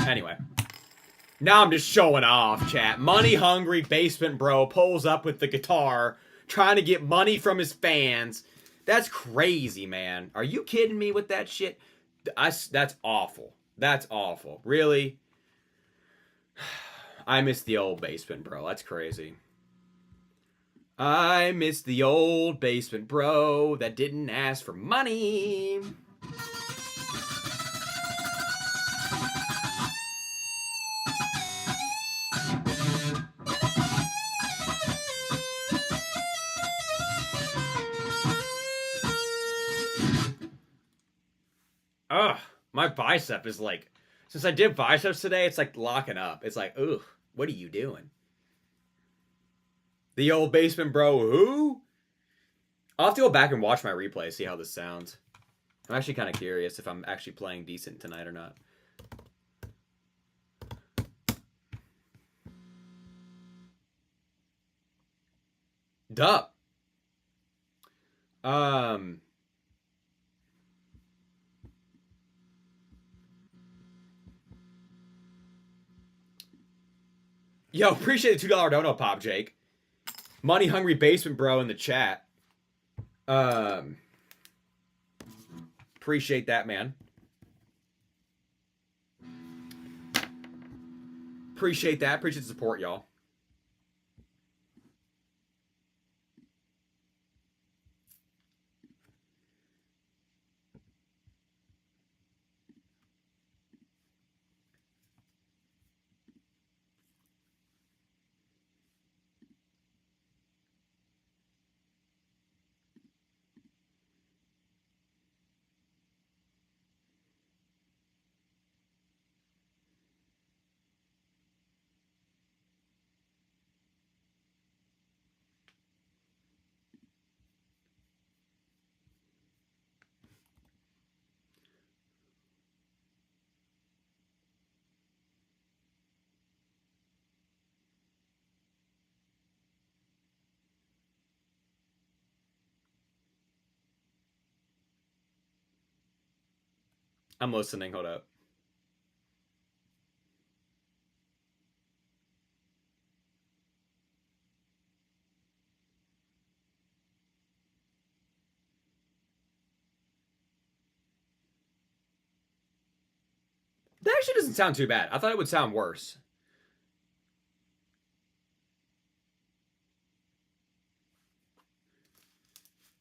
S1: Anyway. Now I'm just showing off, chat. Money hungry basement bro pulls up with the guitar, trying to get money from his fans. That's crazy, man. Are you kidding me with that shit? That's awful. That's awful. Really? I miss the old basement bro. That's crazy. I miss the old basement bro that didn't ask for money. Ugh, my bicep is like, since I did biceps today, it's like locking up. It's like, ugh, what are you doing? The old basement bro, who? I'll have to go back and watch my replay, see how this sounds. I'm actually kind of curious if I'm actually playing decent tonight or not. Duh. Yo, appreciate the $2 dono pop, Jake. Money hungry basement bro in the chat. Appreciate that, man. Appreciate that. Appreciate the support, y'all. I'm listening. Hold up. actually doesn't sound too bad. I thought it would sound worse.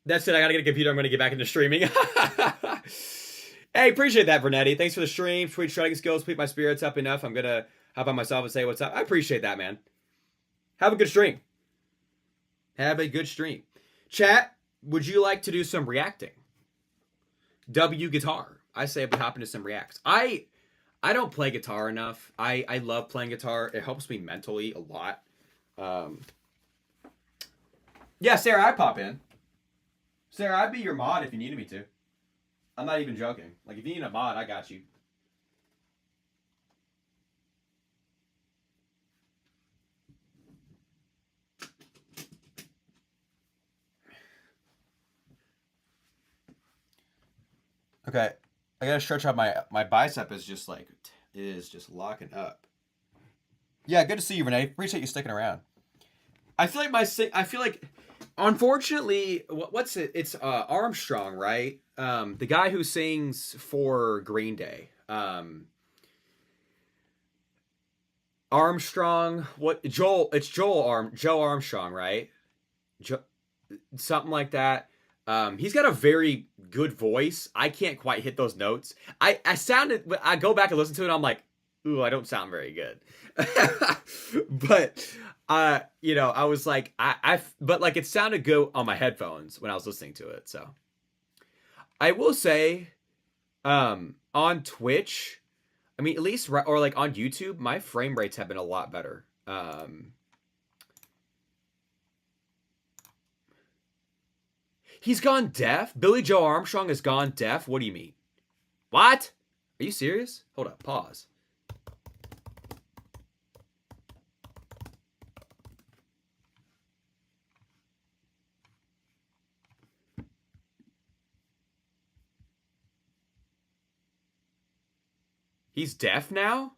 S1: That's it. I gotta get a computer. I'm gonna get back into streaming. Hey, appreciate that, Vernetti. Thanks for the stream. Tweet shredding skills. Keep my spirits up enough. I'm gonna hop on myself and say what's up. I appreciate that, man. Have a good stream. Have a good stream. Chat, would you like to do some reacting? W guitar. I say we hop into some reacts. I don't play guitar enough. I love playing guitar. It helps me mentally a lot. Yeah, Sarah, I'd pop in. Sarah, I'd be your mod if you needed me to. I'm not even joking. Like, if you need a mod, I got you. Okay, I gotta stretch out my bicep is just like, it is just locking up. Yeah, good to see you, Renee. Appreciate you sticking around. I feel like unfortunately, what's it? It's Armstrong, right? The guy who sings for Green Day. Armstrong, what? Joe Armstrong, right? Something like that. He's got a very good voice. I can't quite hit those notes. I go back and listen to it, and I'm like, ooh, I don't sound very good. But I was like, but like it sounded good on my headphones when I was listening to it. So I will say, on Twitch, I mean, at least, or like on YouTube, my frame rates have been a lot better. He's gone deaf? Billy Joe Armstrong has gone deaf? What do you mean? What? Are you serious? Hold up, pause. He's deaf now?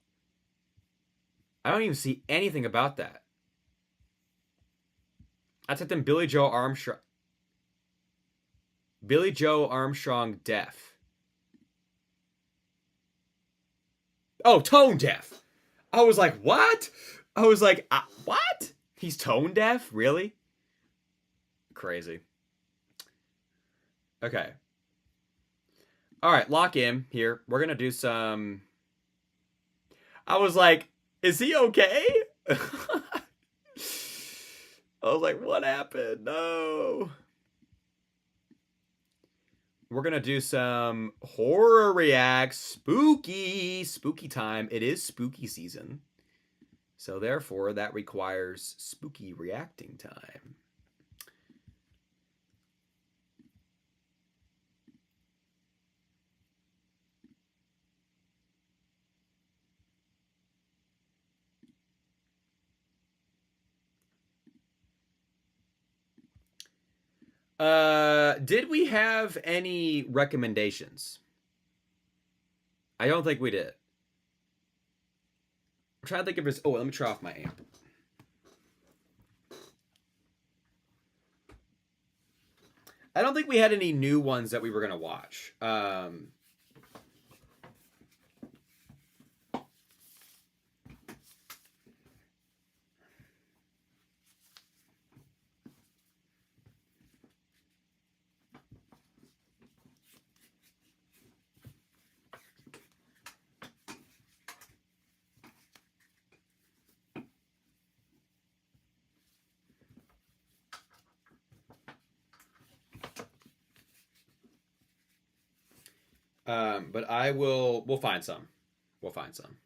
S1: I don't even see anything about that. I typed in Billy Joe Armstrong. Billy Joe Armstrong deaf. Oh, tone deaf. I was like, what? I was like, what? He's tone deaf? Really? Crazy. Okay. All right, lock in here. We're going to do some... I was like, is he okay? I was like, what happened? No. We're going to do some horror reacts. Spooky time. It is spooky season. So therefore, that requires spooky reacting time. Did we have any recommendations? I don't think we did. I'm trying to think if there's... Oh, let me try off my amp. I don't think we had any new ones that we were going to watch. But we'll find some. We'll find some.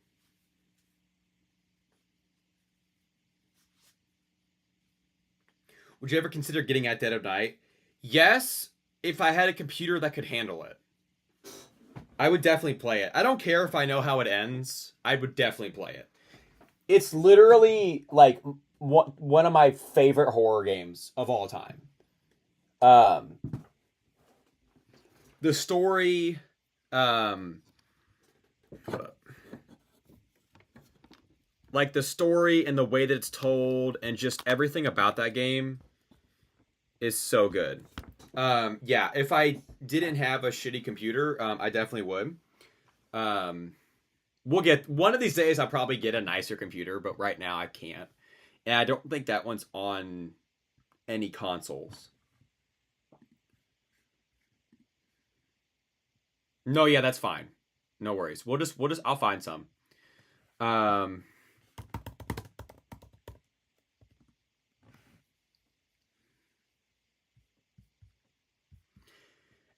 S1: Would you ever consider getting at Dead of Night? Yes, if I had a computer that could handle it. I would definitely play it. I don't care if I know how it ends. I would definitely play it. It's literally like one of my favorite horror games of all time. The story... like the story and the way that it's told and just everything about that game is so good. Yeah, if I didn't have a shitty computer, I definitely would. We'll get one of these days. I'll probably get a nicer computer, but right now I can't, and I don't think that one's on any consoles. No, yeah, that's fine. No worries. We'll just I'll find some.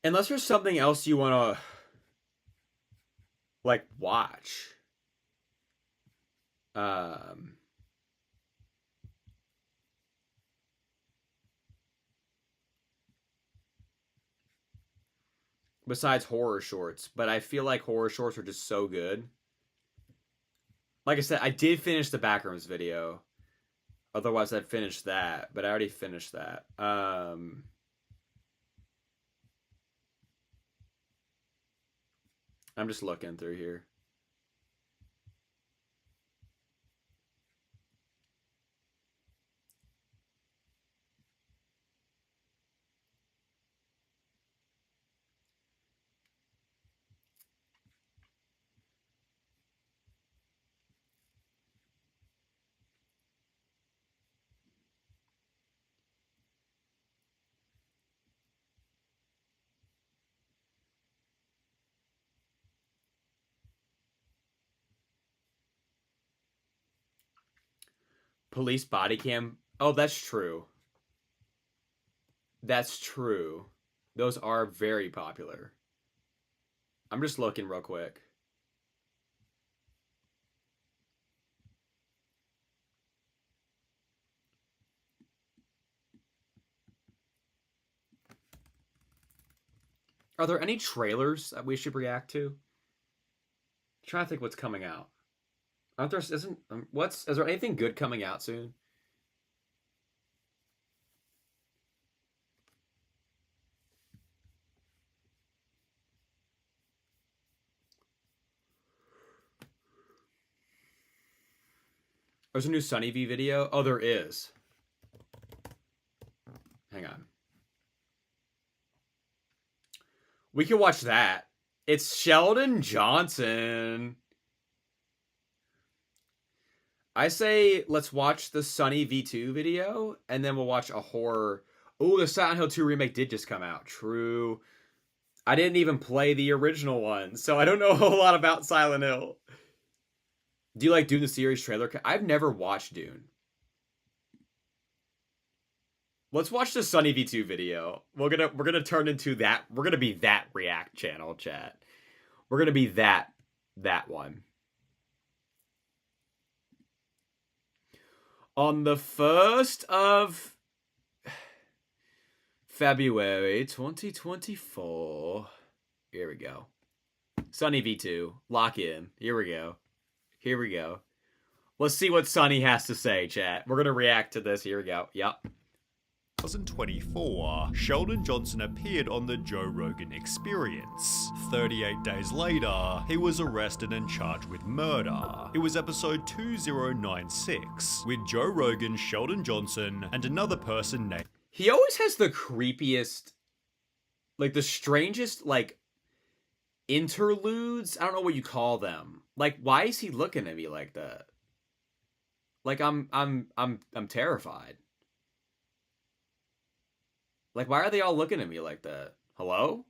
S1: Unless there's something else you want to like watch. Besides horror shorts, but I feel like horror shorts are just so good. Like I said, I did finish the Backrooms video. Otherwise, I'd finish that, but I already finished that. I'm just looking through here. Police body cam. Oh, that's true. That's true. Those are very popular. I'm just looking real quick. Are there any trailers that we should react to? I'm trying to think what's coming out. Aren't there? Is there anything good coming out soon? There's a new Sunny V video. Oh, there is. Hang on. We can watch that. It's Sheldon Johnson. I say let's watch the Sunny V2 video, and then we'll watch a horror. Oh, the Silent Hill 2 remake did just come out. True. I didn't even play the original one, so I don't know a whole lot about Silent Hill. Do you like Dune the series trailer? I've never watched Dune. Let's watch the Sunny V2 video. We're gonna turn into that. We're gonna be that react channel, chat. We're gonna be that one. On the 1st of February 2024. Here we go. Sunny V2. Lock in. Here we go. Here we go. Let's see what Sunny has to say, chat. We're gonna react to this. Here we go. Yep.
S2: 2024, Sheldon Johnson appeared on the Joe Rogan Experience. 38 days later, he was arrested and charged with murder. It was episode 2096, with Joe Rogan, Sheldon Johnson, and another person named...
S1: He always has the creepiest, like the strangest, like, interludes. I don't know what you call them. Like, why is he looking at me like that? Like, I'm terrified. Like, why are they all looking at me like that? Hello?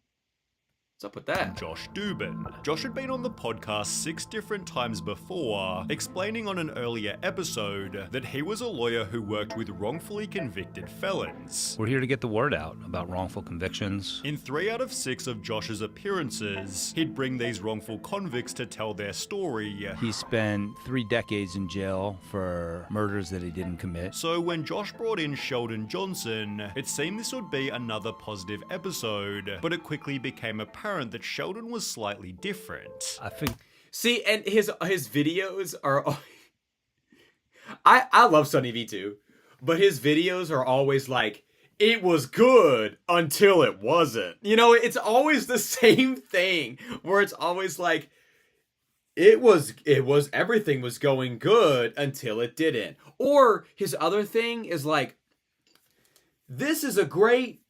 S1: What's up with that?
S2: Josh Dubin. Josh had been on the podcast 6 different times before, explaining on an earlier episode that he was a lawyer who worked with wrongfully convicted felons.
S3: We're here to get the word out about wrongful convictions.
S2: In 3 out of 6 of Josh's appearances, he'd bring these wrongful convicts to tell their story.
S3: He spent 3 decades in jail for murders that he didn't commit.
S2: So when Josh brought in Sheldon Johnson, it seemed this would be another positive episode, but it quickly became apparent that Sheldon was slightly different.
S3: I think.
S1: See, and his videos are. I love Sunny V2, but his videos are always like, it was good until it wasn't. You know, it's always the same thing where it's always like, it was everything was going good until it didn't. Or his other thing is like, this was a great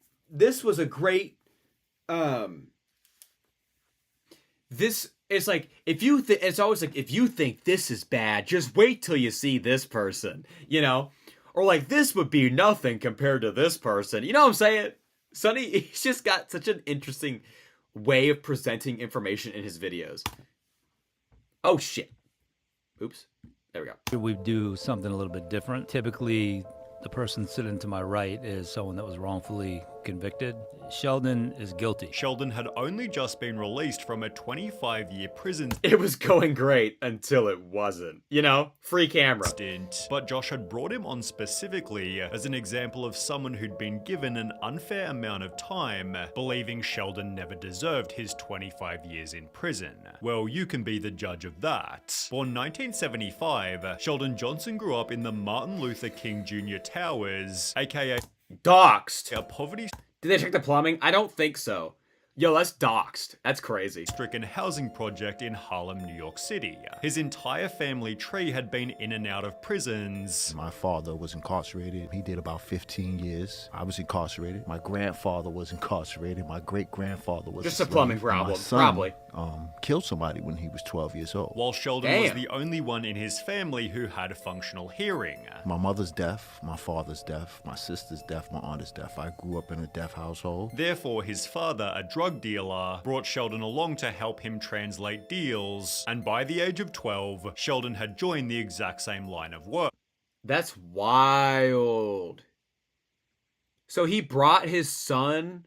S1: it's like it's always like, if you think this is bad, just wait till you see this person, you know, or like, this would be nothing compared to this person. You know what I'm saying? Sonny, he's just got such an interesting way of presenting information in his videos. Oh shit! Oops. There we go.
S3: We do something a little bit different. Typically, the person sitting to my right is someone that was wrongfully convicted. Sheldon is guilty.
S2: Sheldon had only just been released from a 25-year prison
S1: It was going great until it wasn't. You know, free camera.
S2: stint, but Josh had brought him on specifically as an example of someone who'd been given an unfair amount of time, believing Sheldon never deserved his 25 years in prison. Well, you can be the judge of that. Born 1975, Sheldon Johnson grew up in the Martin Luther King Jr. Towers, aka
S1: Doxed.
S2: a poverty
S1: Did they check the plumbing? I don't think so. Yo, that's doxed. That's crazy.
S2: stricken housing project in Harlem, New York City. His entire family tree had been in and out of prisons.
S4: My father was incarcerated. He did about 15 years. I was incarcerated. My grandfather was incarcerated. My great-grandfather was
S1: Just
S4: a
S1: a plumbing
S4: slave. And my
S1: problem,
S4: son,
S1: probably.
S4: Killed somebody when he was 12 years old.
S2: While Sheldon was
S1: Damn.
S2: the only one in his family who had functional hearing.
S4: My mother's deaf. My father's deaf. My sister's deaf. My aunt is deaf. I grew up in a deaf household.
S2: Therefore, his father, a drug dealer, brought Sheldon along to help him translate deals, and by the age of 12, Sheldon had joined the exact same line of work.
S1: That's wild. So he brought his son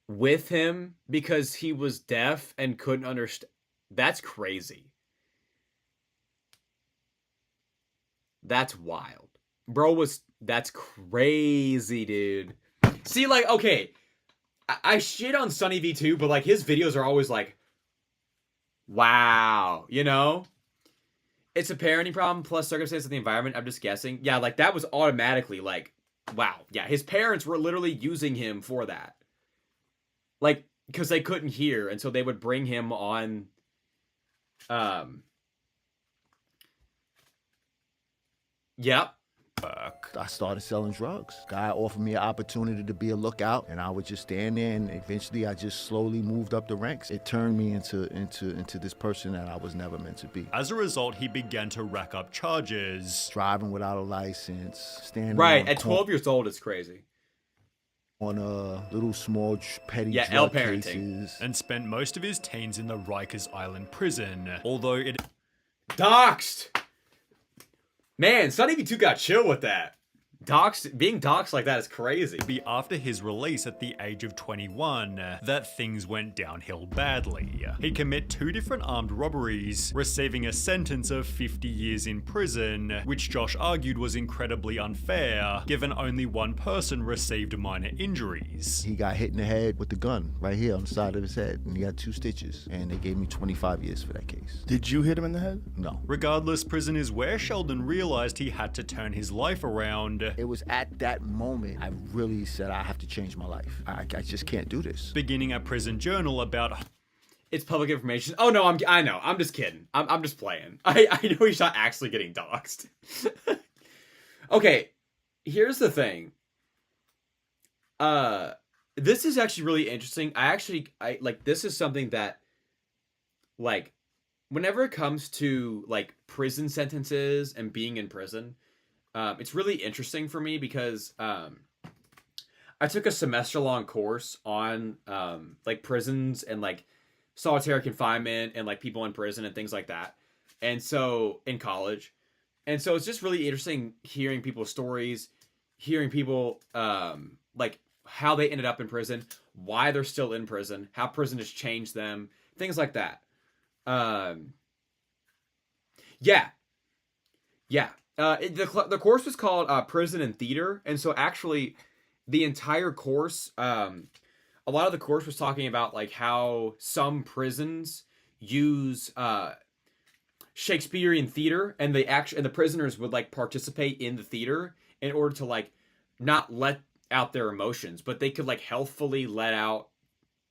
S1: with him because he was deaf and couldn't understand. That's crazy. That's wild. That's crazy, dude. See, like, okay, I shit on Sunny V2, but like, his videos are always like, wow, you know? It's a parenting problem plus circumstances of the environment. I'm just guessing. Yeah, like, that was automatically like, wow. Yeah, his parents were literally using him for that. Like, because they couldn't hear, and so they would bring him on, yep.
S4: I started selling drugs. Guy offered me an opportunity to be a lookout, and I would just stand there, and eventually I just slowly moved up the ranks. It turned me into this person that I was never meant to be.
S2: As a result, he began to rack up charges.
S4: Driving without a license, standing
S1: Right,
S4: on
S1: at 12 years old, it's crazy.
S4: on little small petty
S1: Yeah,
S4: drug
S1: L-parenting.
S4: cases.
S2: And spent most of his teens in the Rikers Island prison, although it
S1: Doxed! Man, Sunny V2 got chill with that. Being doxed like that is crazy.
S2: be after his release at the age of 21 that things went downhill badly. He'd commit 2 different armed robberies, receiving a sentence of 50 years in prison, which Josh argued was incredibly unfair, given only one person received minor injuries.
S4: He got hit in the head with the gun right here on the side of his head, and he had 2 stitches, and they gave me 25 years for that case.
S5: Did you hit him in the head?
S4: No.
S2: Regardless, prison is where Sheldon realized he had to turn his life around.
S4: It was at that moment I really said I have to change my life. I just can't do this.
S2: Beginning a prison journal about
S1: It's public information. Oh no, I know. I'm just kidding. I'm just playing. I know he's not actually getting doxxed. Okay, here's the thing. This is actually really interesting. I like, this is something that, like, whenever it comes to like prison sentences and being in prison, it's really interesting for me because I took a semester-long course on like prisons and like solitary confinement and like people in prison and things like that. And so in college, and so it's just really interesting hearing people's stories, hearing people like how they ended up in prison, why they're still in prison, how prison has changed them, things like that. Yeah. The course was called Prison and Theater, and so actually the entire course, a lot of the course was talking about like how some prisons use Shakespearean theater, and the prisoners would like participate in the theater in order to like not let out their emotions, but they could like healthfully let out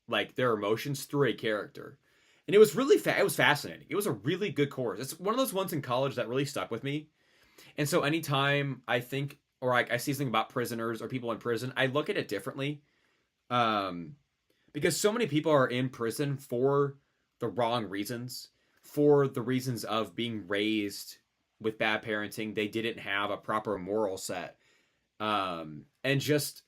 S1: like their emotions through a character. And it was really it was fascinating. It was a really good course. It's one of those ones in college that really stuck with me. And so anytime I think, or I see something about prisoners or people in prison, I look at it differently. Because so many people are in prison for the wrong reasons, for the reasons of being raised with bad parenting. They didn't have a proper moral set. And just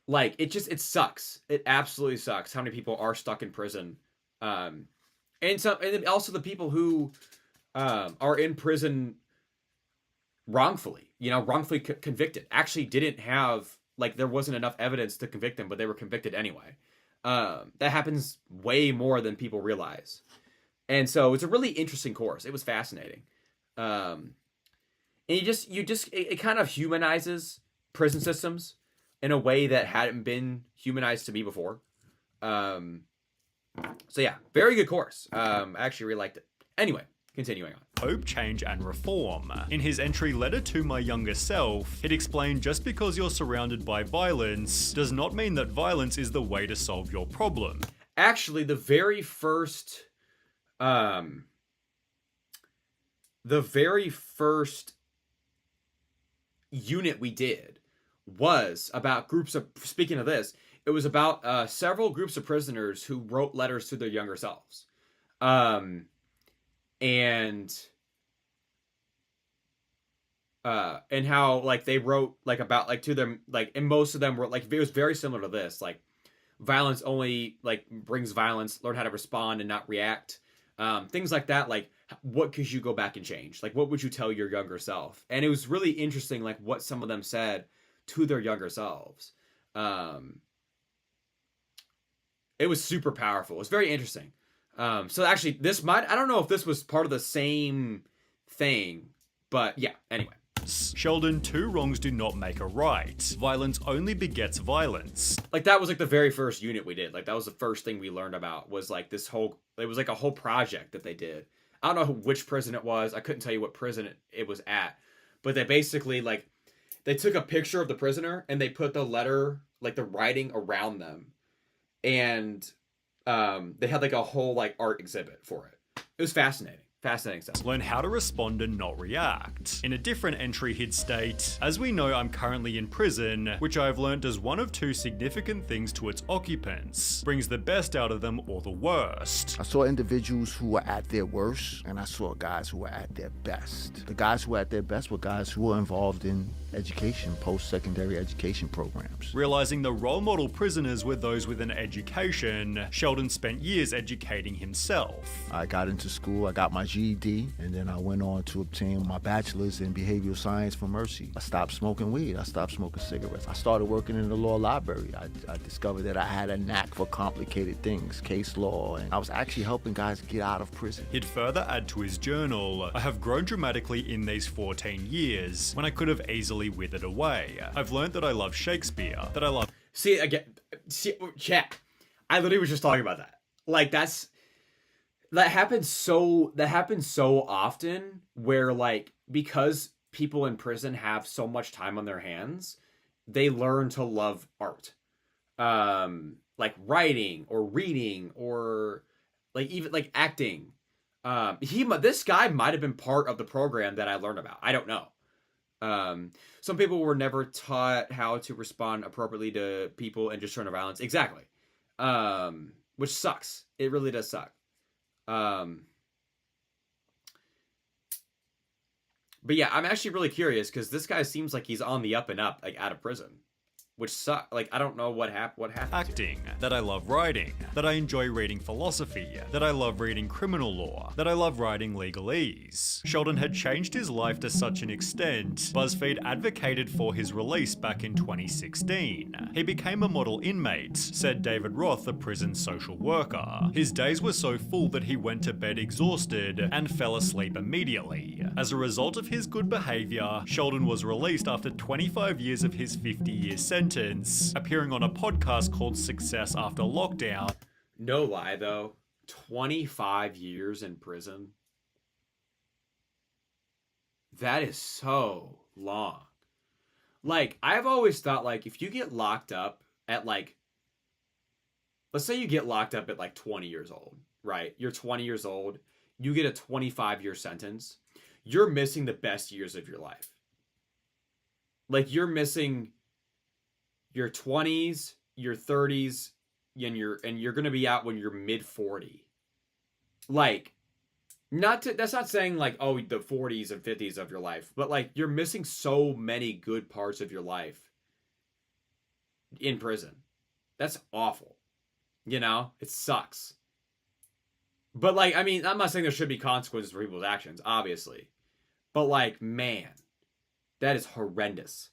S1: like, it sucks. It absolutely sucks how many people are stuck in prison. And also the people who, are in prison wrongfully, wrongfully convicted, actually didn't have, like, there wasn't enough evidence to convict them, but they were convicted anyway. That happens way more than people realize. And so it's a really interesting course. It was fascinating. And it kind of humanizes prison systems in a way that hadn't been humanized to me before. So yeah, very good course. I actually really liked it. Anyway, continuing on.
S2: Hope, change, and reform. In his entry Letter to My Younger Self, he'd explained just because you're surrounded by violence does not mean that violence is the way to solve your problem.
S1: Actually, the very first unit we did was about speaking of this, it was about several groups of prisoners who wrote letters to their younger selves. And how, like, they wrote, like, about, like, to them, like, and most of them were, like, it was very similar to this, like, violence only, like, brings violence, learn how to respond and not react, things like that. Like, what could you go back and change? Like, what would you tell your younger self? And it was really interesting, like, what some of them said to their younger selves. It was super powerful. It was very interesting. So actually, I don't know if this was part of the same thing, but yeah, anyway.
S2: Sheldon, two wrongs do not make a right. Violence only begets violence.
S1: Like, that was, like, the very first unit we did. Like, that was the first thing we learned about, was, like, it was, like, a whole project that they did. I don't know which prison it was. I couldn't tell you what prison it was at. But they basically, like, they took a picture of the prisoner, and they put the letter, like, the writing around them. And they had, like, a whole, like, art exhibit for it. It was fascinating. Fascinating stuff.
S2: Learn how to respond and not react. In a different entry, he'd state, as we know, I'm currently in prison, which I've learned does one of two significant things to its occupants. Brings the best out of them or the worst.
S4: I saw individuals who were at their worst, and I saw guys who were at their best. The guys who were at their best were guys who were involved in education, post-secondary education programs.
S2: Realizing the role model prisoners were those with an education, Sheldon spent years educating himself.
S4: I got into school, I got my GED, and then I went on to obtain my bachelor's in behavioral science from Mercy. I stopped smoking weed, I stopped smoking cigarettes. I started working in the law library. I discovered that I had a knack for complicated things, case law, and I was actually helping guys get out of prison.
S2: He'd further add to his journal, I have grown dramatically in these 14 years, when I could have easily withered away. I've learned that I love Shakespeare, that I love...
S1: Chat. I literally was just talking about that. Like, that happens so often, where, like, because people in prison have so much time on their hands, they learn to love art. Like writing or reading or, like, even, like, acting. This guy might have been part of the program that I learned about. I don't know. Some people were never taught how to respond appropriately to people and just turn to violence. Exactly. Which sucks. It really does suck. But yeah, I'm actually really curious, because this guy seems like he's on the up and up, like, out of prison, which sucks. Like, I don't know what happened.
S2: Acting, that I love writing, that I enjoy reading philosophy, that I love reading criminal law, that I love writing legalese. Sheldon had changed his life to such an extent, BuzzFeed advocated for his release back in 2016. He became a model inmate, said David Roth, the prison social worker. His days were so full that he went to bed exhausted and fell asleep immediately. As a result of his good behavior, Sheldon was released after 25 years of his 50-year sentence, appearing on a podcast called Success After Lockdown.
S1: No lie, though. 25 years in prison. That is so long. Like, I've always thought, like, if you get locked up at, like, let's say you get locked up at, like, 20 years old, right? You're 20 years old. You get a 25-year sentence. You're missing the best years of your life. Like, you're missing your 20s, your 30s, and you're going to be out when you're mid-40. Like, that's not saying like, oh, the 40s and 50s of your life, but like you're missing so many good parts of your life in prison. That's awful. You know, it sucks. But like, I mean, I'm not saying there should be consequences for people's actions, obviously. But like, man, that is horrendous.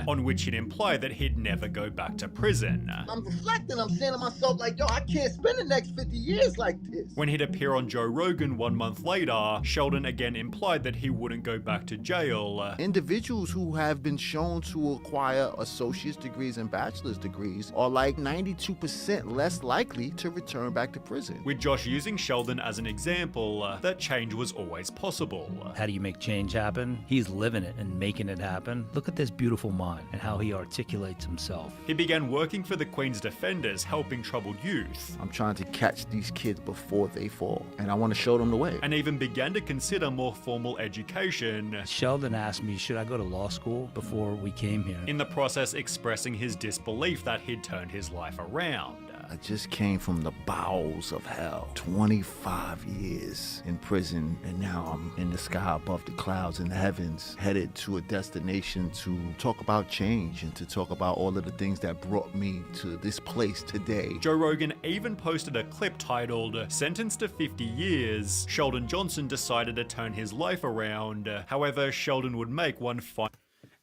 S2: On which he'd imply that he'd never go back to prison.
S5: I'm reflecting, I'm saying to myself, like, yo, I can't spend the next 50 years like this.
S2: When he'd appear on Joe Rogan 1 month later, Sheldon again implied that he wouldn't go back to jail.
S4: Individuals who have been shown to acquire associate's degrees and bachelor's degrees are like 92% less likely to return back to prison.
S2: With Josh using Sheldon as an example, that change was always possible.
S3: How do you make change happen? He's living it and making it happen. Look at this beautiful mind and how he articulates himself.
S2: He began working for the Queen's Defenders, helping troubled youth.
S4: I'm trying to catch these kids before they fall, and I want to show them the way.
S2: And even began to consider more formal education.
S3: Sheldon asked me, should I go to law school before we came here?
S2: In the process expressing his disbelief that he'd turned his life around.
S4: I just came from the bowels of hell. 25 years in prison, and now I'm in the sky above the clouds in the heavens, headed to a destination to talk about change and to talk about all of the things that brought me to this place today.
S2: Joe Rogan even posted a clip titled, "Sentenced to 50 years, Sheldon Johnson decided to turn his life around. However, Sheldon would make one final..."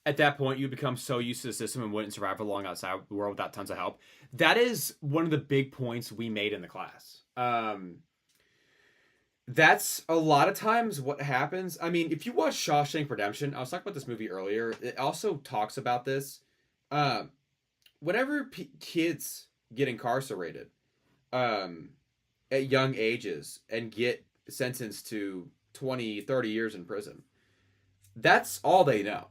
S1: At that point, you become so used to the system and wouldn't survive for long outside the world without tons of help. That is one of the big points we made in the class. That's a lot of times what happens. I mean, if you watch Shawshank Redemption, I was talking about this movie earlier. It also talks about this. Whenever kids get incarcerated at young ages and get sentenced to 20, 30 years in prison, that's all they know.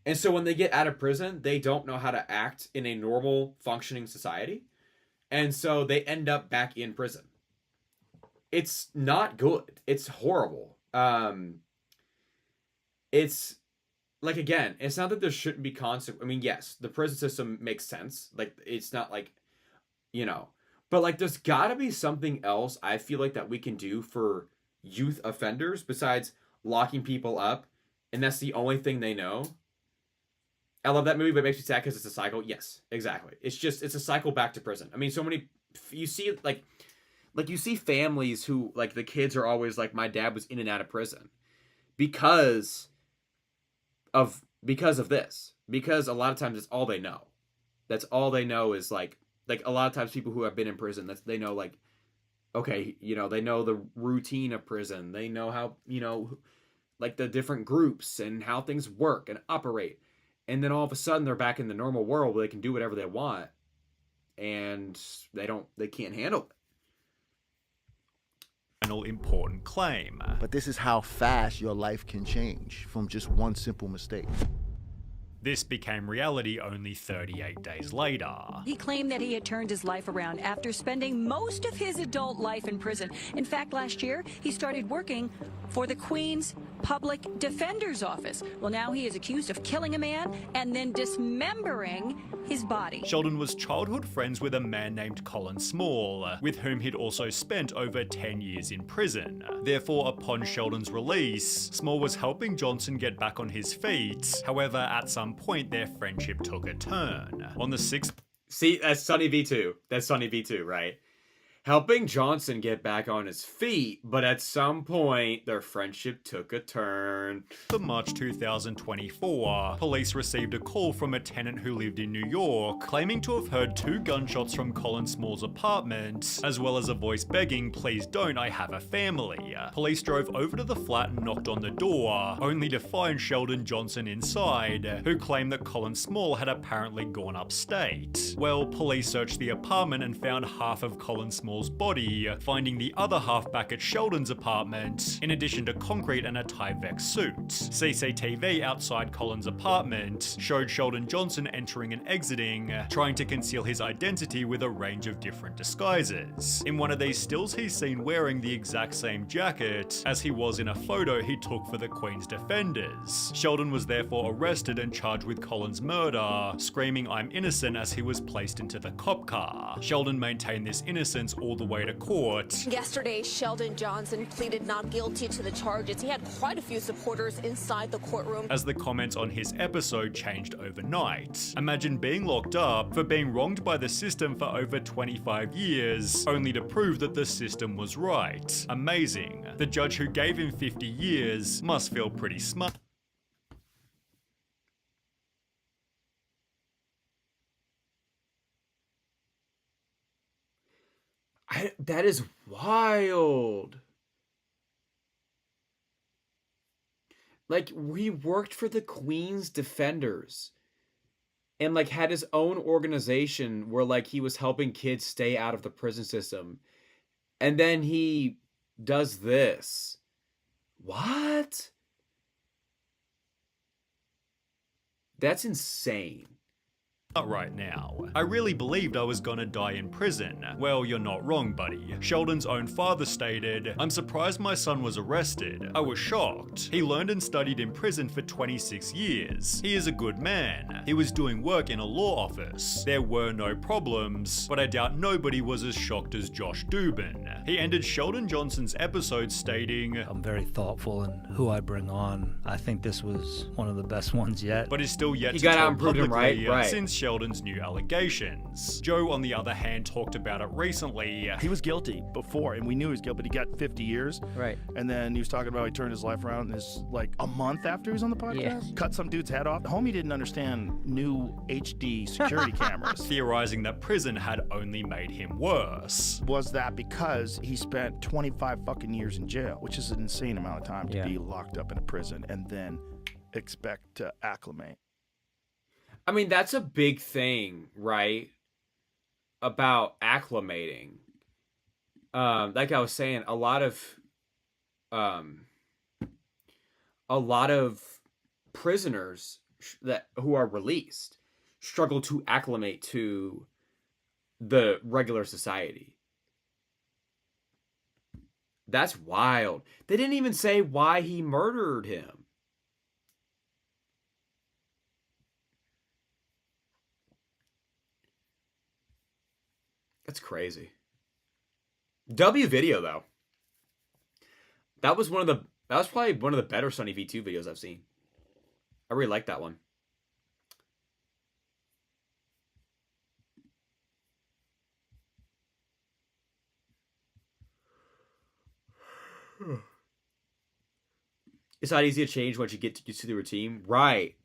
S1: And so when they get out of prison, they don't know how to act in a normal functioning society. And so they end up back in prison. It's not good. It's horrible. It's like, again, it's not that there shouldn't be consequences. I mean, yes, the prison system makes sense. Like, it's not like, you know, but like, there's gotta be something else I feel like that we can do for youth offenders besides locking people up. And that's the only thing they know. I love that movie, but it makes me sad because it's a cycle. Yes, exactly. It's a cycle back to prison. I mean, so many, you see, like you see families who, like, the kids are always like, my dad was in and out of prison because of this. Because a lot of times it's all they know. That's all they know is like a lot of times people who have been in prison, they know, like, okay, you know, they know the routine of prison. They know how, you know, like the different groups and how things work and operate. And then all of a sudden they're back in the normal world where they can do whatever they want, and they can't handle it.
S2: Final important claim.
S4: But this is how fast your life can change from just one simple mistake.
S2: This became reality only 38 days later.
S6: He claimed that he had turned his life around after spending most of his adult life in prison. In fact, last year, he started working for the Queen's Public Defender's Office. Well, now he is accused of killing a man and then dismembering his body.
S2: Sheldon was childhood friends with a man named Colin Small, with whom he'd also spent over 10 years in prison. Therefore, upon Sheldon's release, Small was helping Johnson get back on his feet. However, at some point, their friendship took a turn. On the 6th...
S1: See, that's Sonny V2. That's Sonny V2, right? Helping Johnson get back on his feet, but at some point, their friendship took a turn.
S2: For March 2024, police received a call from a tenant who lived in New York, claiming to have heard 2 gunshots from Colin Small's apartment, as well as a voice begging, "Please don't, I have a family." Police drove over to the flat and knocked on the door, only to find Sheldon Johnson inside, who claimed that Colin Small had apparently gone upstate. Well, police searched the apartment and found half of Colin Small's body, finding the other half back at Sheldon's apartment, in addition to concrete and a Tyvek suit. CCTV outside Colin's apartment showed Sheldon Johnson entering and exiting, trying to conceal his identity with a range of different disguises. In one of these stills, he's seen wearing the exact same jacket as he was in a photo he took for the Queen's Defenders. Sheldon was therefore arrested and charged with Colin's murder, screaming "I'm innocent" as he was placed into the cop car. Sheldon maintained this innocence all the way to court.
S7: Yesterday, Sheldon Johnson pleaded not guilty to the charges. He had quite a few supporters inside the courtroom.
S2: As the comments on his episode changed overnight. Imagine being locked up for being wronged by the system for over 25 years, only to prove that the system was right. Amazing. The judge who gave him 50 years must feel pretty smart.
S1: That is wild. Like, he worked for the Queen's Defenders and like had his own organization where like he was helping kids stay out of the prison system. And then he does this. What? That's insane.
S2: Right now. I really believed I was gonna die in prison. Well, you're not wrong, buddy. Sheldon's own father stated, "I'm surprised my son was arrested. I was shocked. He learned and studied in prison for 26 years. He is a good man. He was doing work in a law office. There were no problems, but I doubt nobody was as shocked as Josh Dubin." He ended Sheldon Johnson's episode stating,
S3: I'm very thoughtful in who I bring on. I think this was one of the best ones yet.
S2: but is still yet
S1: He
S2: to
S1: got out
S2: talk
S1: and proved him
S2: publicly
S1: right.
S2: since Sheldon's new allegations. Joe, on the other hand, talked about it recently.
S8: He was guilty before, and we knew he was guilty, but he got 50 years.
S9: Right.
S8: And then he was talking about he turned his life around this like a month after he was on the podcast.
S9: Yeah.
S8: Cut some dude's head off. Homie didn't understand new HD security cameras.
S2: Theorizing that prison had only made him worse.
S8: Was that because he spent 25 fucking years in jail, which is an insane amount of time to
S9: Yeah.
S8: be locked up in a prison and then expect to acclimate.
S1: I mean, that's a big thing, right? About acclimating. Like I was saying, a lot of prisoners who are released struggle to acclimate to the regular society. That's wild. They didn't even say why he murdered him. That's crazy. W video though. That was probably one of the better Sunny V2 videos I've seen. I really like that one. It's not easy to change once you get used to the routine. Right.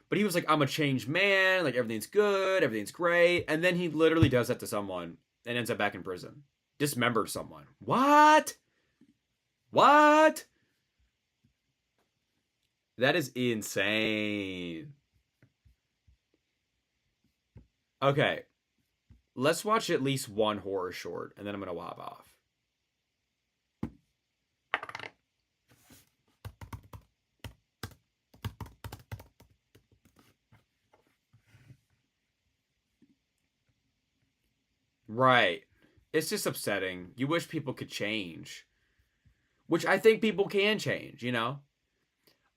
S1: But he was like, I'm a changed man. Like, everything's good. Everything's great. And then he literally does that to someone and ends up back in prison. Dismembers someone. What? What? That is insane. Okay. Let's watch at least one horror short, and then I'm going to hop off. Right. It's just upsetting. You wish people could change. Which I think people can change, you know?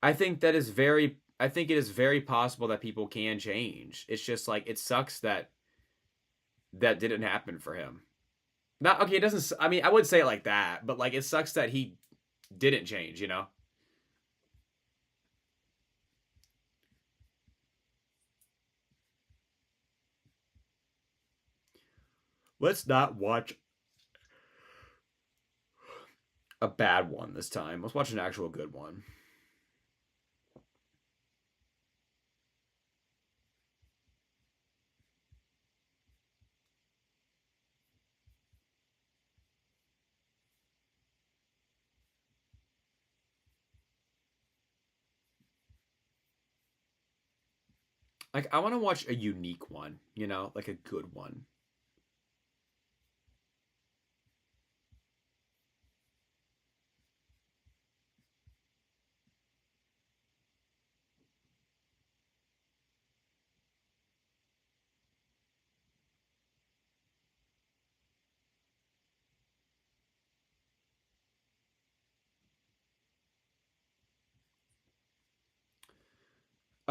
S1: I think it is very possible that people can change. It's just like, it sucks that didn't happen for him. Not, okay, it doesn't, I mean, I wouldn't say it like that, but like, it sucks that he didn't change, you know? Let's not watch a bad one this time. Let's watch an actual good one. Like, I want to watch a unique one, you know, like a good one.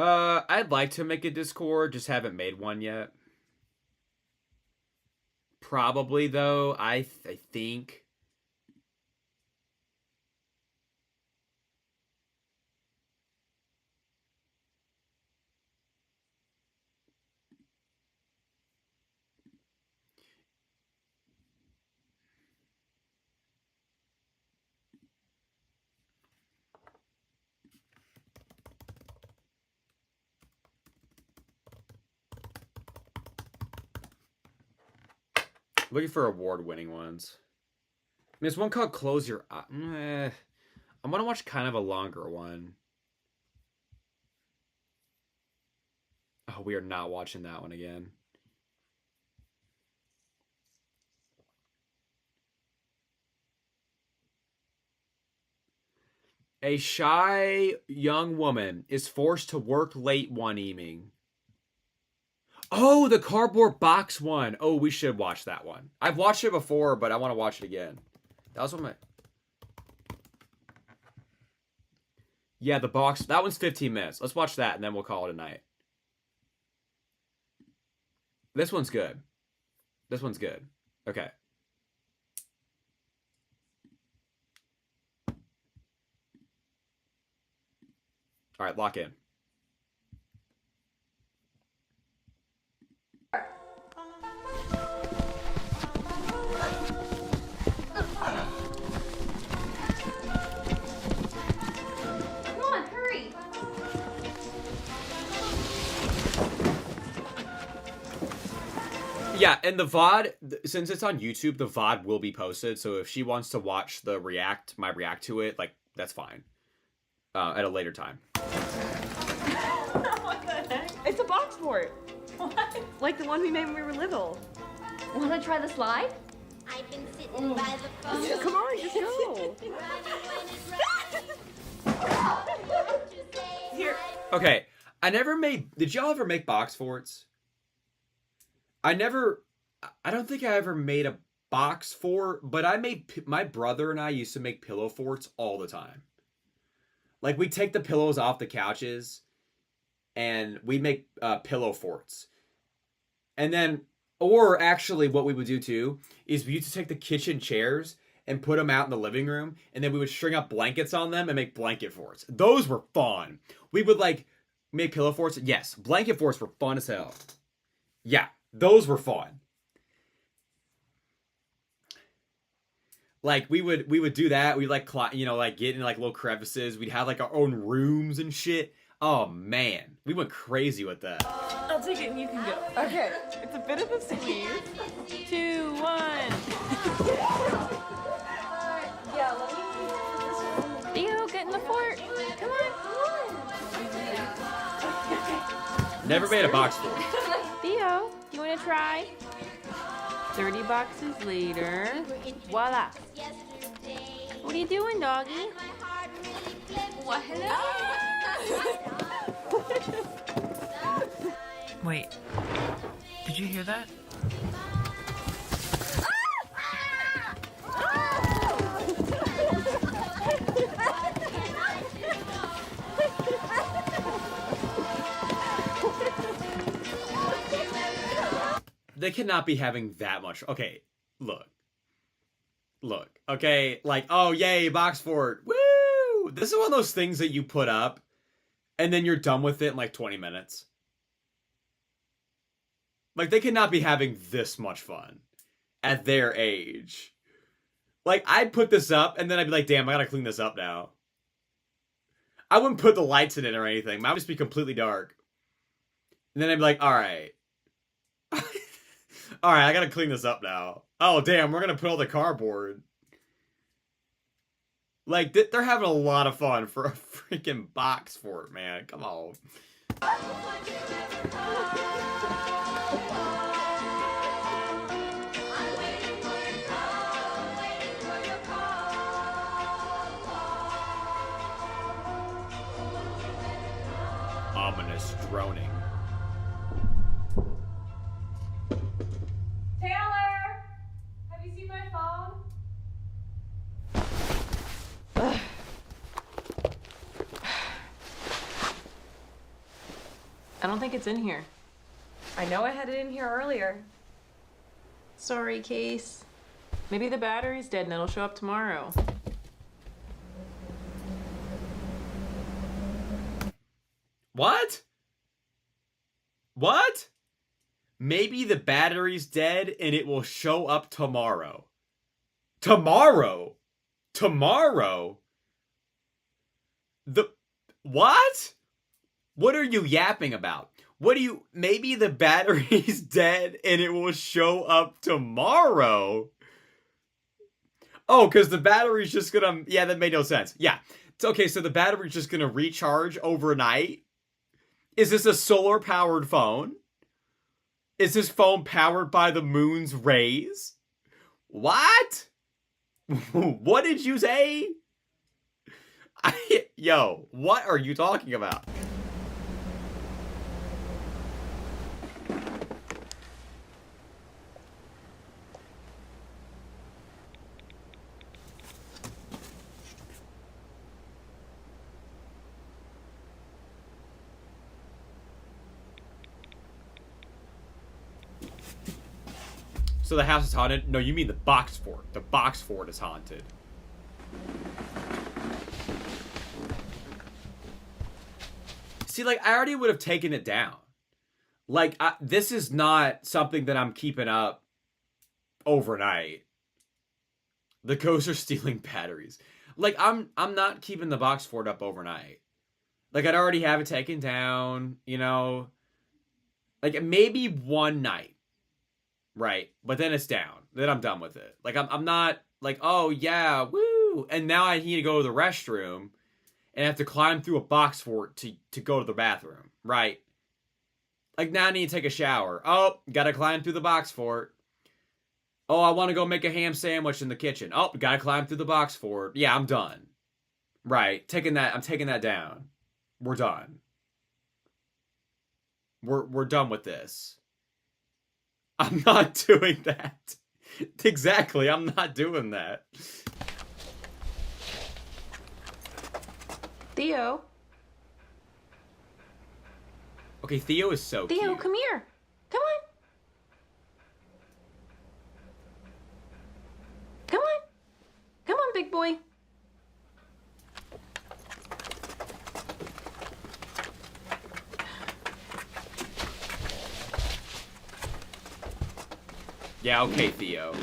S1: I'd like to make a Discord, just haven't made one yet. Probably though. I think. Looking for award-winning ones. I mean, there's one called Close Your Eyes. I'm gonna watch kind of a longer one. Oh, we are not watching that one again. A shy young woman is forced to work late one evening. Oh, the cardboard box one. Oh, we should watch that one. I've watched it before, but I want to watch it again. That was one of my... Yeah, the box. That one's 15 minutes. Let's watch that, and then we'll call it a night. This one's good. This one's good. Okay. All right, lock in. Yeah, and the VOD, since it's on YouTube, the VOD will be posted. So if she wants to watch the my react to it, like, that's fine. At a later time.
S9: What the heck? It's a box fort. What? Like the one we made when we were little. Want to try the slide?
S10: I've been sitting by the phone.
S9: Yeah, come on, just go.
S1: Here. Okay, I never made... Did y'all ever make box forts? I don't think I ever made a box fort, but my brother and I used to make pillow forts all the time. Like, we'd take the pillows off the couches, and we'd make pillow forts. And then, or actually what we would do too, is we used to take the kitchen chairs and put them out in the living room, and then we would string up blankets on them and make blanket forts. Those were fun. We would, like, make pillow forts. Yes, blanket forts were fun as hell. Yeah. Those were fun. Like, we would do that. We'd, like, like, get in, like, little crevices. We'd have, like, our own rooms and shit. Oh, man. We went crazy with that.
S9: I'll take it and you can go. Okay. It's a bit of a squeeze. 2, 1. Yeah, let me... Theo, get in the fort. Come on.
S1: Never made a box fort.
S9: Theo, you want to try? 30 boxes later. Voila. What are you doing, doggy? What? Wait. Did you hear that?
S1: They cannot be having that much. Okay, look. Okay, like, oh, yay, box fort. Woo! This is one of those things that you put up, and then you're done with it in, like, 20 minutes. Like, they cannot be having this much fun at their age. Like, I'd put this up, and then I'd be like, damn, I gotta clean this up now. I wouldn't put the lights in it or anything. Mine would just be completely dark. And then I'd be like, alright. Alright, I gotta clean this up now. Oh, damn, we're gonna put all the cardboard. Like, they're having a lot of fun for a freaking box fort, man. Come on. Ominous droning.
S9: Taylor! Have you seen my phone? I don't think it's in here. I know I had it in here earlier. Sorry, Case. Maybe the battery's dead and it'll show up tomorrow.
S1: What? What? Maybe the battery's dead and it will show up tomorrow. Tomorrow? Tomorrow? What? What are you yapping about? Maybe the battery's dead and it will show up tomorrow? Oh, because the battery's just gonna, yeah, that made no sense. Yeah. It's okay, so the battery's just gonna recharge overnight? Is this a solar powered phone? Is this phone powered by the moon's rays? What? What did you say? Yo, what are you talking about? So the house is haunted? No, you mean the box fort. The box fort is haunted. See, like, I already would have taken it down. Like, this is not something that I'm keeping up overnight. The ghosts are stealing batteries. Like, I'm not keeping the box fort up overnight. Like, I'd already have it taken down, you know. Like, maybe one night. Right, but then it's down. Then I'm done with it. Like, I'm not like, oh yeah, woo, and now I need to go to the restroom and have to climb through a box fort to go to the bathroom. Right. Like, now I need to take a shower. Oh, gotta climb through the box fort. Oh, I want to go make a ham sandwich in the kitchen. Oh, gotta climb through the box fort. Yeah, I'm done. Right, I'm taking that down. We're done. We're done with this. I'm not doing that. Exactly, I'm not doing that.
S9: Theo.
S1: Okay, Theo is so cute.
S9: Theo, come here. Come on. Come on. Come on, big boy.
S1: Yeah, okay, Theo.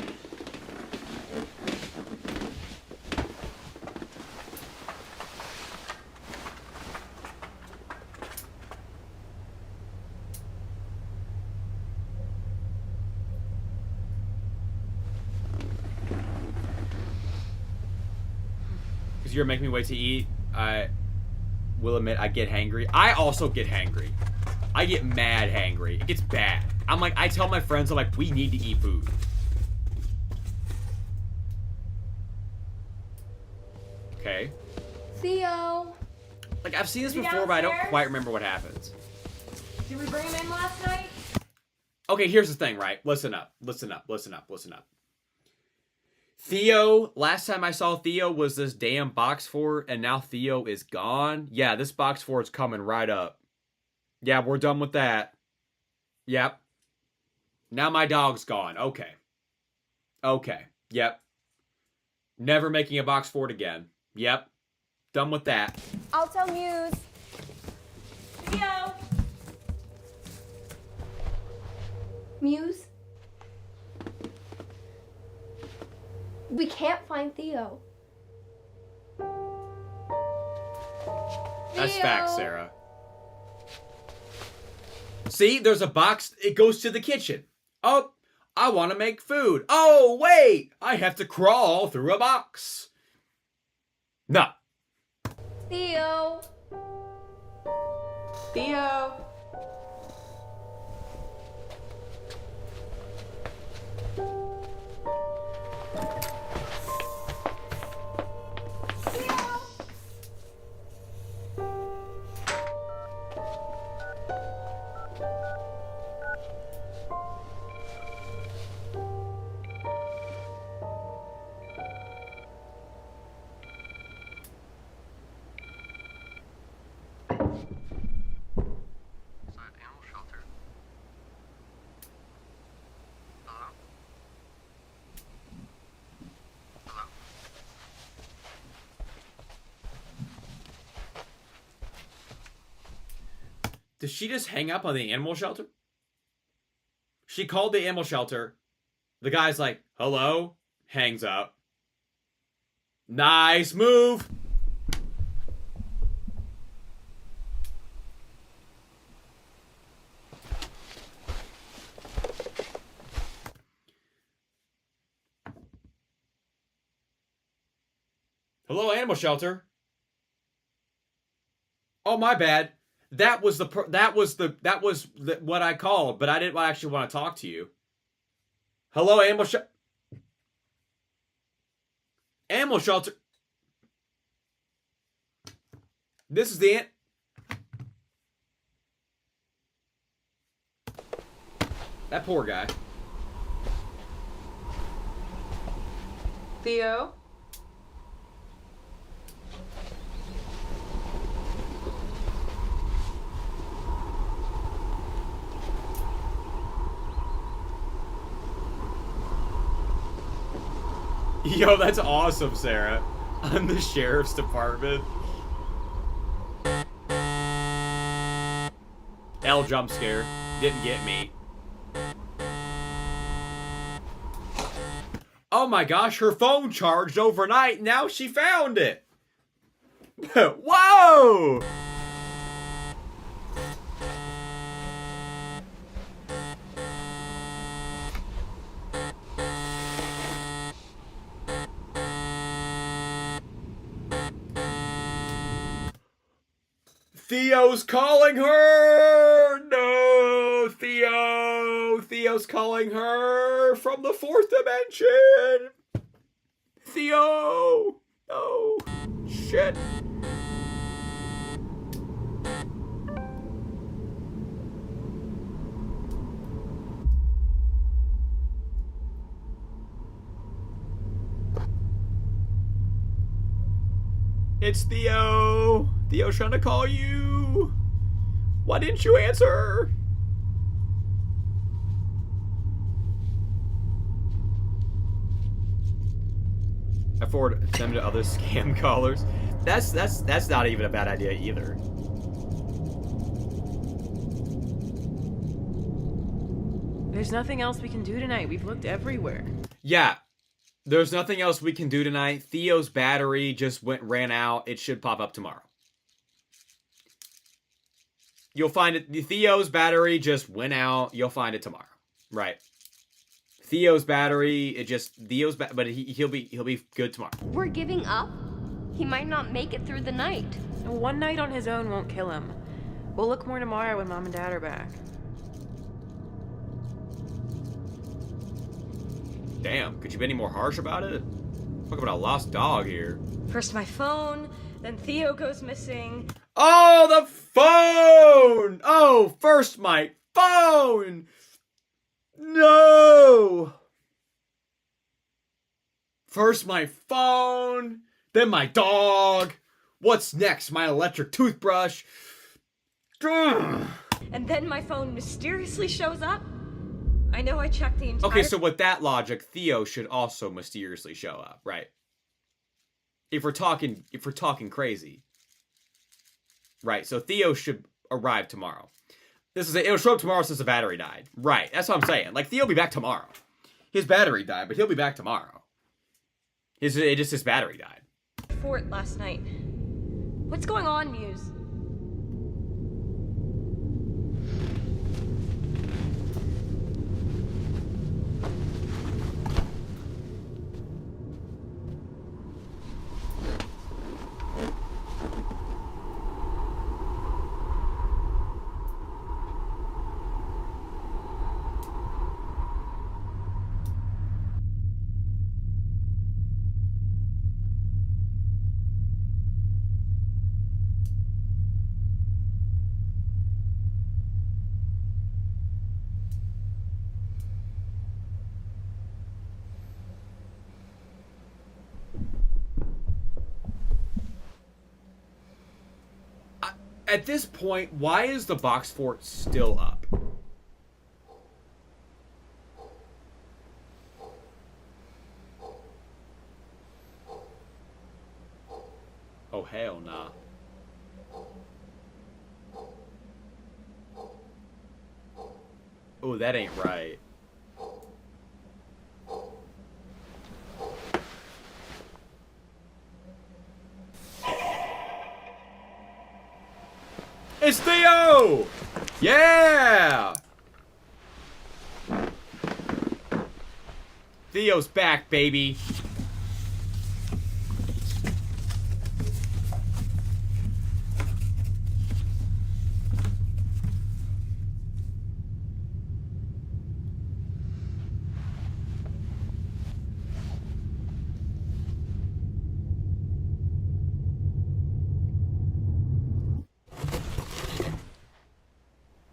S1: Because you're making me wait to eat, I will admit I get hangry. I also get hangry. I get mad hangry. It gets bad. I'm like, I tell my friends, I'm like, we need to eat food. Okay.
S10: Theo.
S1: Like, I've seen this before, but I don't quite remember what happens.
S9: Did we bring him in last night?
S1: Okay, here's the thing, right? Listen up. Listen up. Listen up. Listen up. Theo, last time I saw Theo was this damn box fort, and now Theo is gone. Yeah, this box fort's coming right up. Yeah, we're done with that. Yep. Now my dog's gone. Okay. Okay. Yep. Never making a box fort again. Yep. Done with that.
S10: I'll tell Muse.
S9: Theo.
S10: Muse? We can't find Theo.
S1: That's facts, Sarah. See, there's a box. It goes to the kitchen. Oh, I want to make food. Oh, wait. I have to crawl through a box. No.
S10: Theo.
S9: Theo.
S1: Did she just hang up on the animal shelter? She called the animal shelter. The guy's like, hello? Hangs up. Nice move! Hello, animal shelter. Oh, my bad. That was what I called, but I didn't actually want to talk to you. Hello, animal shelter. This is the that poor guy.
S9: Theo?
S1: Yo, that's awesome, Sarah. I'm the sheriff's department. L jump scare. Didn't get me. Oh my gosh, her phone charged overnight. Now she found it. Whoa! Theo's calling her! No, Theo! Theo's calling her from the fourth dimension! Theo! No. Shit. It's Theo! Theo's trying to call you! Why didn't you answer? I forward them to other scam callers. That's not even a bad idea either.
S9: There's nothing else we can do tonight. We've looked everywhere.
S1: Yeah. There's nothing else we can do tonight. Theo's battery just ran out. It should pop up tomorrow. You'll find it. Theo's battery just went out. You'll find it tomorrow. Right. Theo's battery, but he'll be good tomorrow.
S10: We're giving up? He might not make it through the night.
S9: One night on his own won't kill him. We'll look more tomorrow when Mom and Dad are back.
S1: Damn, could you be any more harsh about it? Talk about a lost dog here.
S9: First my phone, then Theo goes missing.
S1: Oh, the phone! Oh, first my phone! No! First my phone, then my dog. What's next? My electric toothbrush. Ugh.
S9: And then my phone mysteriously shows up. I know I checked the entire...
S1: Okay, so with that logic, Theo should also mysteriously show up, right? If we're talking crazy. Right, so Theo should arrive tomorrow. It'll show up tomorrow since the battery died. Right, that's what I'm saying. Like, Theo'll be back tomorrow. His battery died, but he'll be back tomorrow. His battery died.
S9: Fort last night. What's going on, Muse?
S1: At this point, why is the box fort still up? Oh, hell nah. No, that ain't right. It's Theo! Yeah! Theo's back, baby.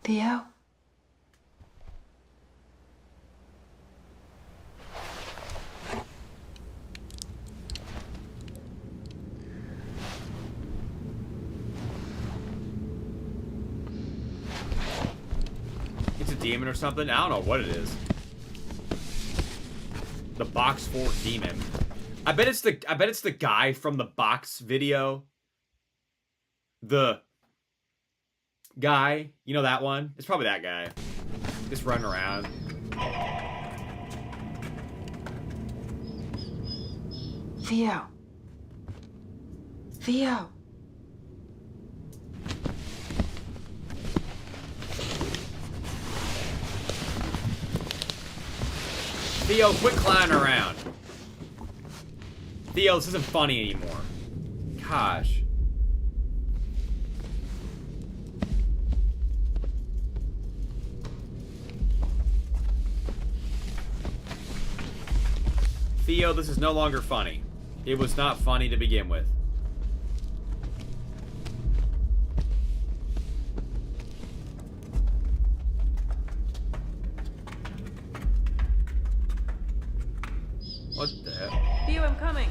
S9: Theo?
S1: It's a demon or something? I don't know what it is. The Box 4 demon. I bet it's the guy from the Box video. The guy, you know that one? It's probably that guy. Just running around.
S9: Theo. Theo.
S1: Theo, quit clowning around. Theo, this isn't funny anymore. Gosh. Theo, this is no longer funny. It was not funny to begin with. What the hell?
S9: Theo, I'm coming.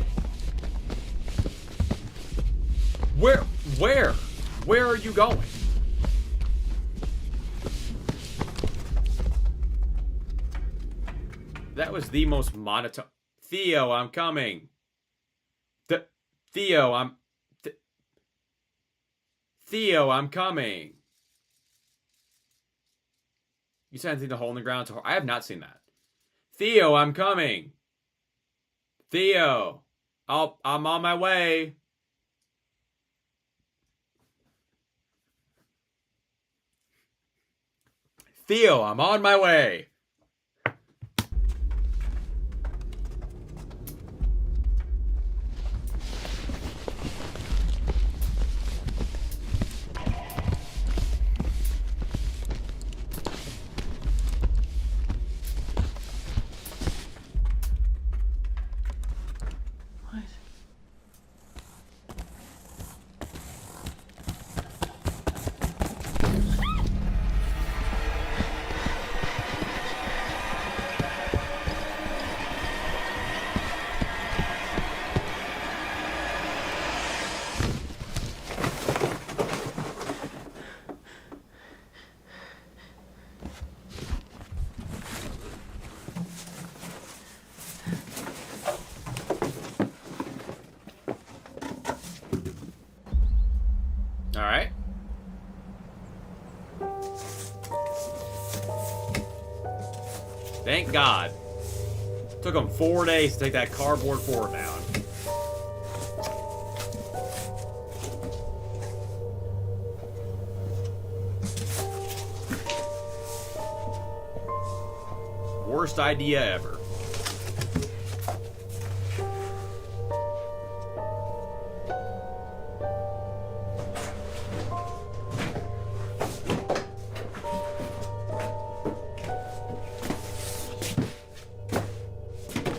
S1: Where are you going? That was the most monotone. Theo, I'm coming. Theo, I'm coming. You said anything to hole in the ground? I have not seen that. Theo, I'm coming. Theo, I'm on my way. Theo, I'm on my way. Alright. Thank God. Took them 4 days to take that cardboard floor down. Worst idea ever.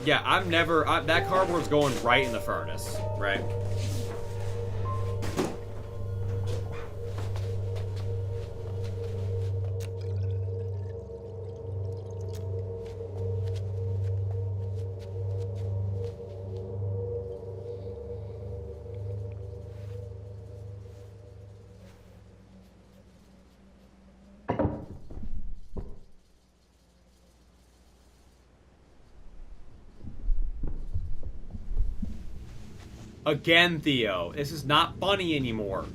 S1: Yeah, that cardboard's going right in the furnace, right? Again, Theo. This is not funny anymore.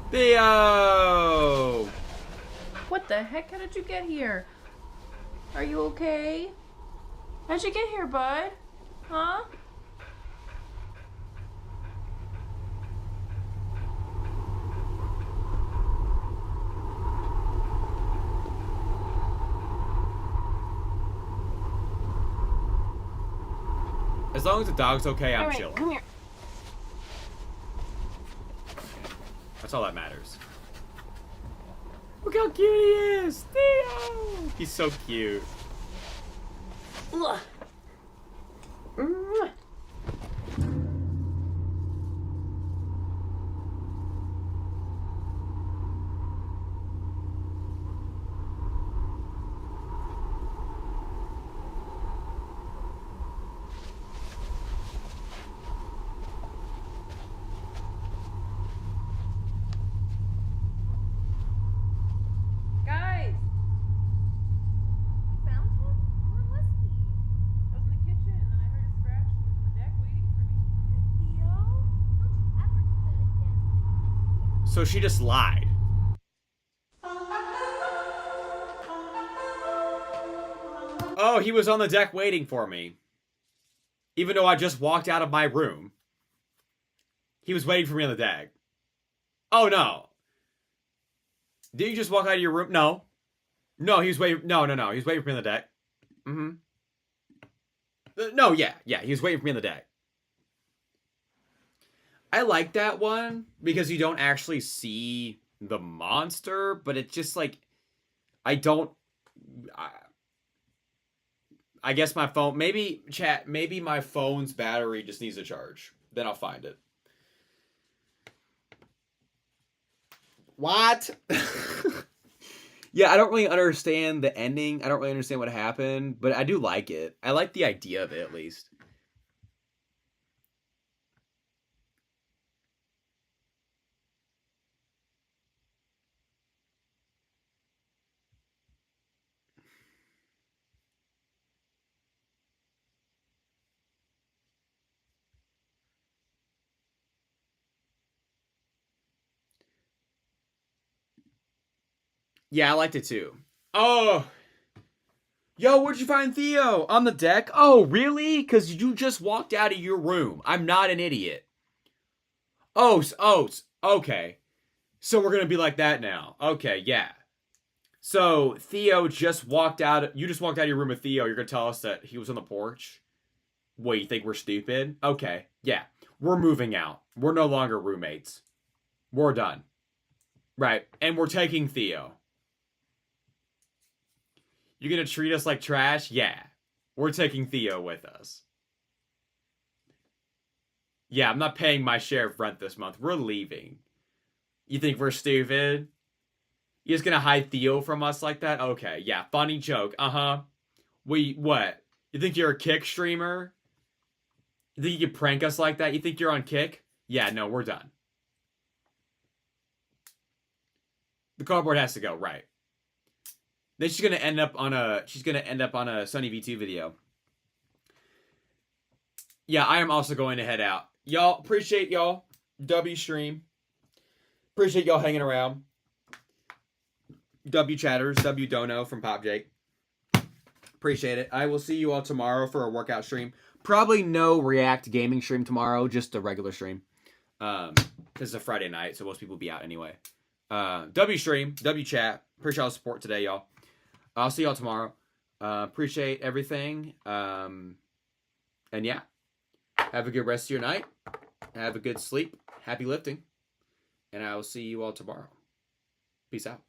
S1: Theo!
S9: What the heck? How did you get here? Are you okay? How'd you get here, bud? Huh?
S1: As long as the dog's okay, I'm
S9: Alright,
S1: chilling.
S9: come here.
S1: That's all that matters. Look how cute he is! Theo! He's so cute.
S9: Ugh. Mwah. Guys!
S10: Found him? Where was he?
S9: I was in the kitchen and I heard a scratch and he was on the deck waiting for me.
S10: Theo? Don't ever do that again.
S1: So she just lied. Oh, he was on the deck waiting for me. Even though I just walked out of my room. He was waiting for me on the deck. Oh, no. Did you just walk out of your room? No. No, he was waiting. No. He was waiting for me on the deck. No, yeah. He was waiting for me on the deck. I like that one because you don't actually see the monster, but it's just like, I guess my phone, maybe my phone's battery just needs a charge. Then I'll find it. What? Yeah, I don't really understand the ending. I don't really understand what happened, but I do like it. I like the idea of it, at least. Yeah, I liked it too. Oh! Yo, where'd you find Theo? On the deck? Oh, really? Because you just walked out of your room. I'm not an idiot. Okay. So we're going to be like that now. Okay, yeah. So Theo just walked out. You just walked out of your room with Theo. You're going to tell us that he was on the porch? What, you think we're stupid? Okay, yeah. We're moving out. We're no longer roommates. We're done. Right, and we're taking Theo. You're gonna treat us like trash? Yeah. We're taking Theo with us. Yeah, I'm not paying my share of rent this month. We're leaving. You think we're stupid? You're just gonna hide Theo from us like that? Okay, yeah, funny joke. Uh-huh. What? You think you're a Kick streamer? You think you can prank us like that? You think you're on Kick? Yeah, no, we're done. The cardboard has to go, right. Then she's gonna end up on a Sunny V2 video. Yeah, I am also going to head out. Y'all, appreciate y'all. W stream. Appreciate y'all hanging around. W chatters, W dono from Pop Jake. Appreciate it. I will see you all tomorrow for a workout stream. Probably no React gaming stream tomorrow, just a regular stream. This is a Friday night, so most people will be out anyway. W stream, W chat. Appreciate all the support today, y'all. I'll see y'all tomorrow. Appreciate everything. And yeah, have a good rest of your night. Have a good sleep. Happy lifting. And I will see you all tomorrow. Peace out.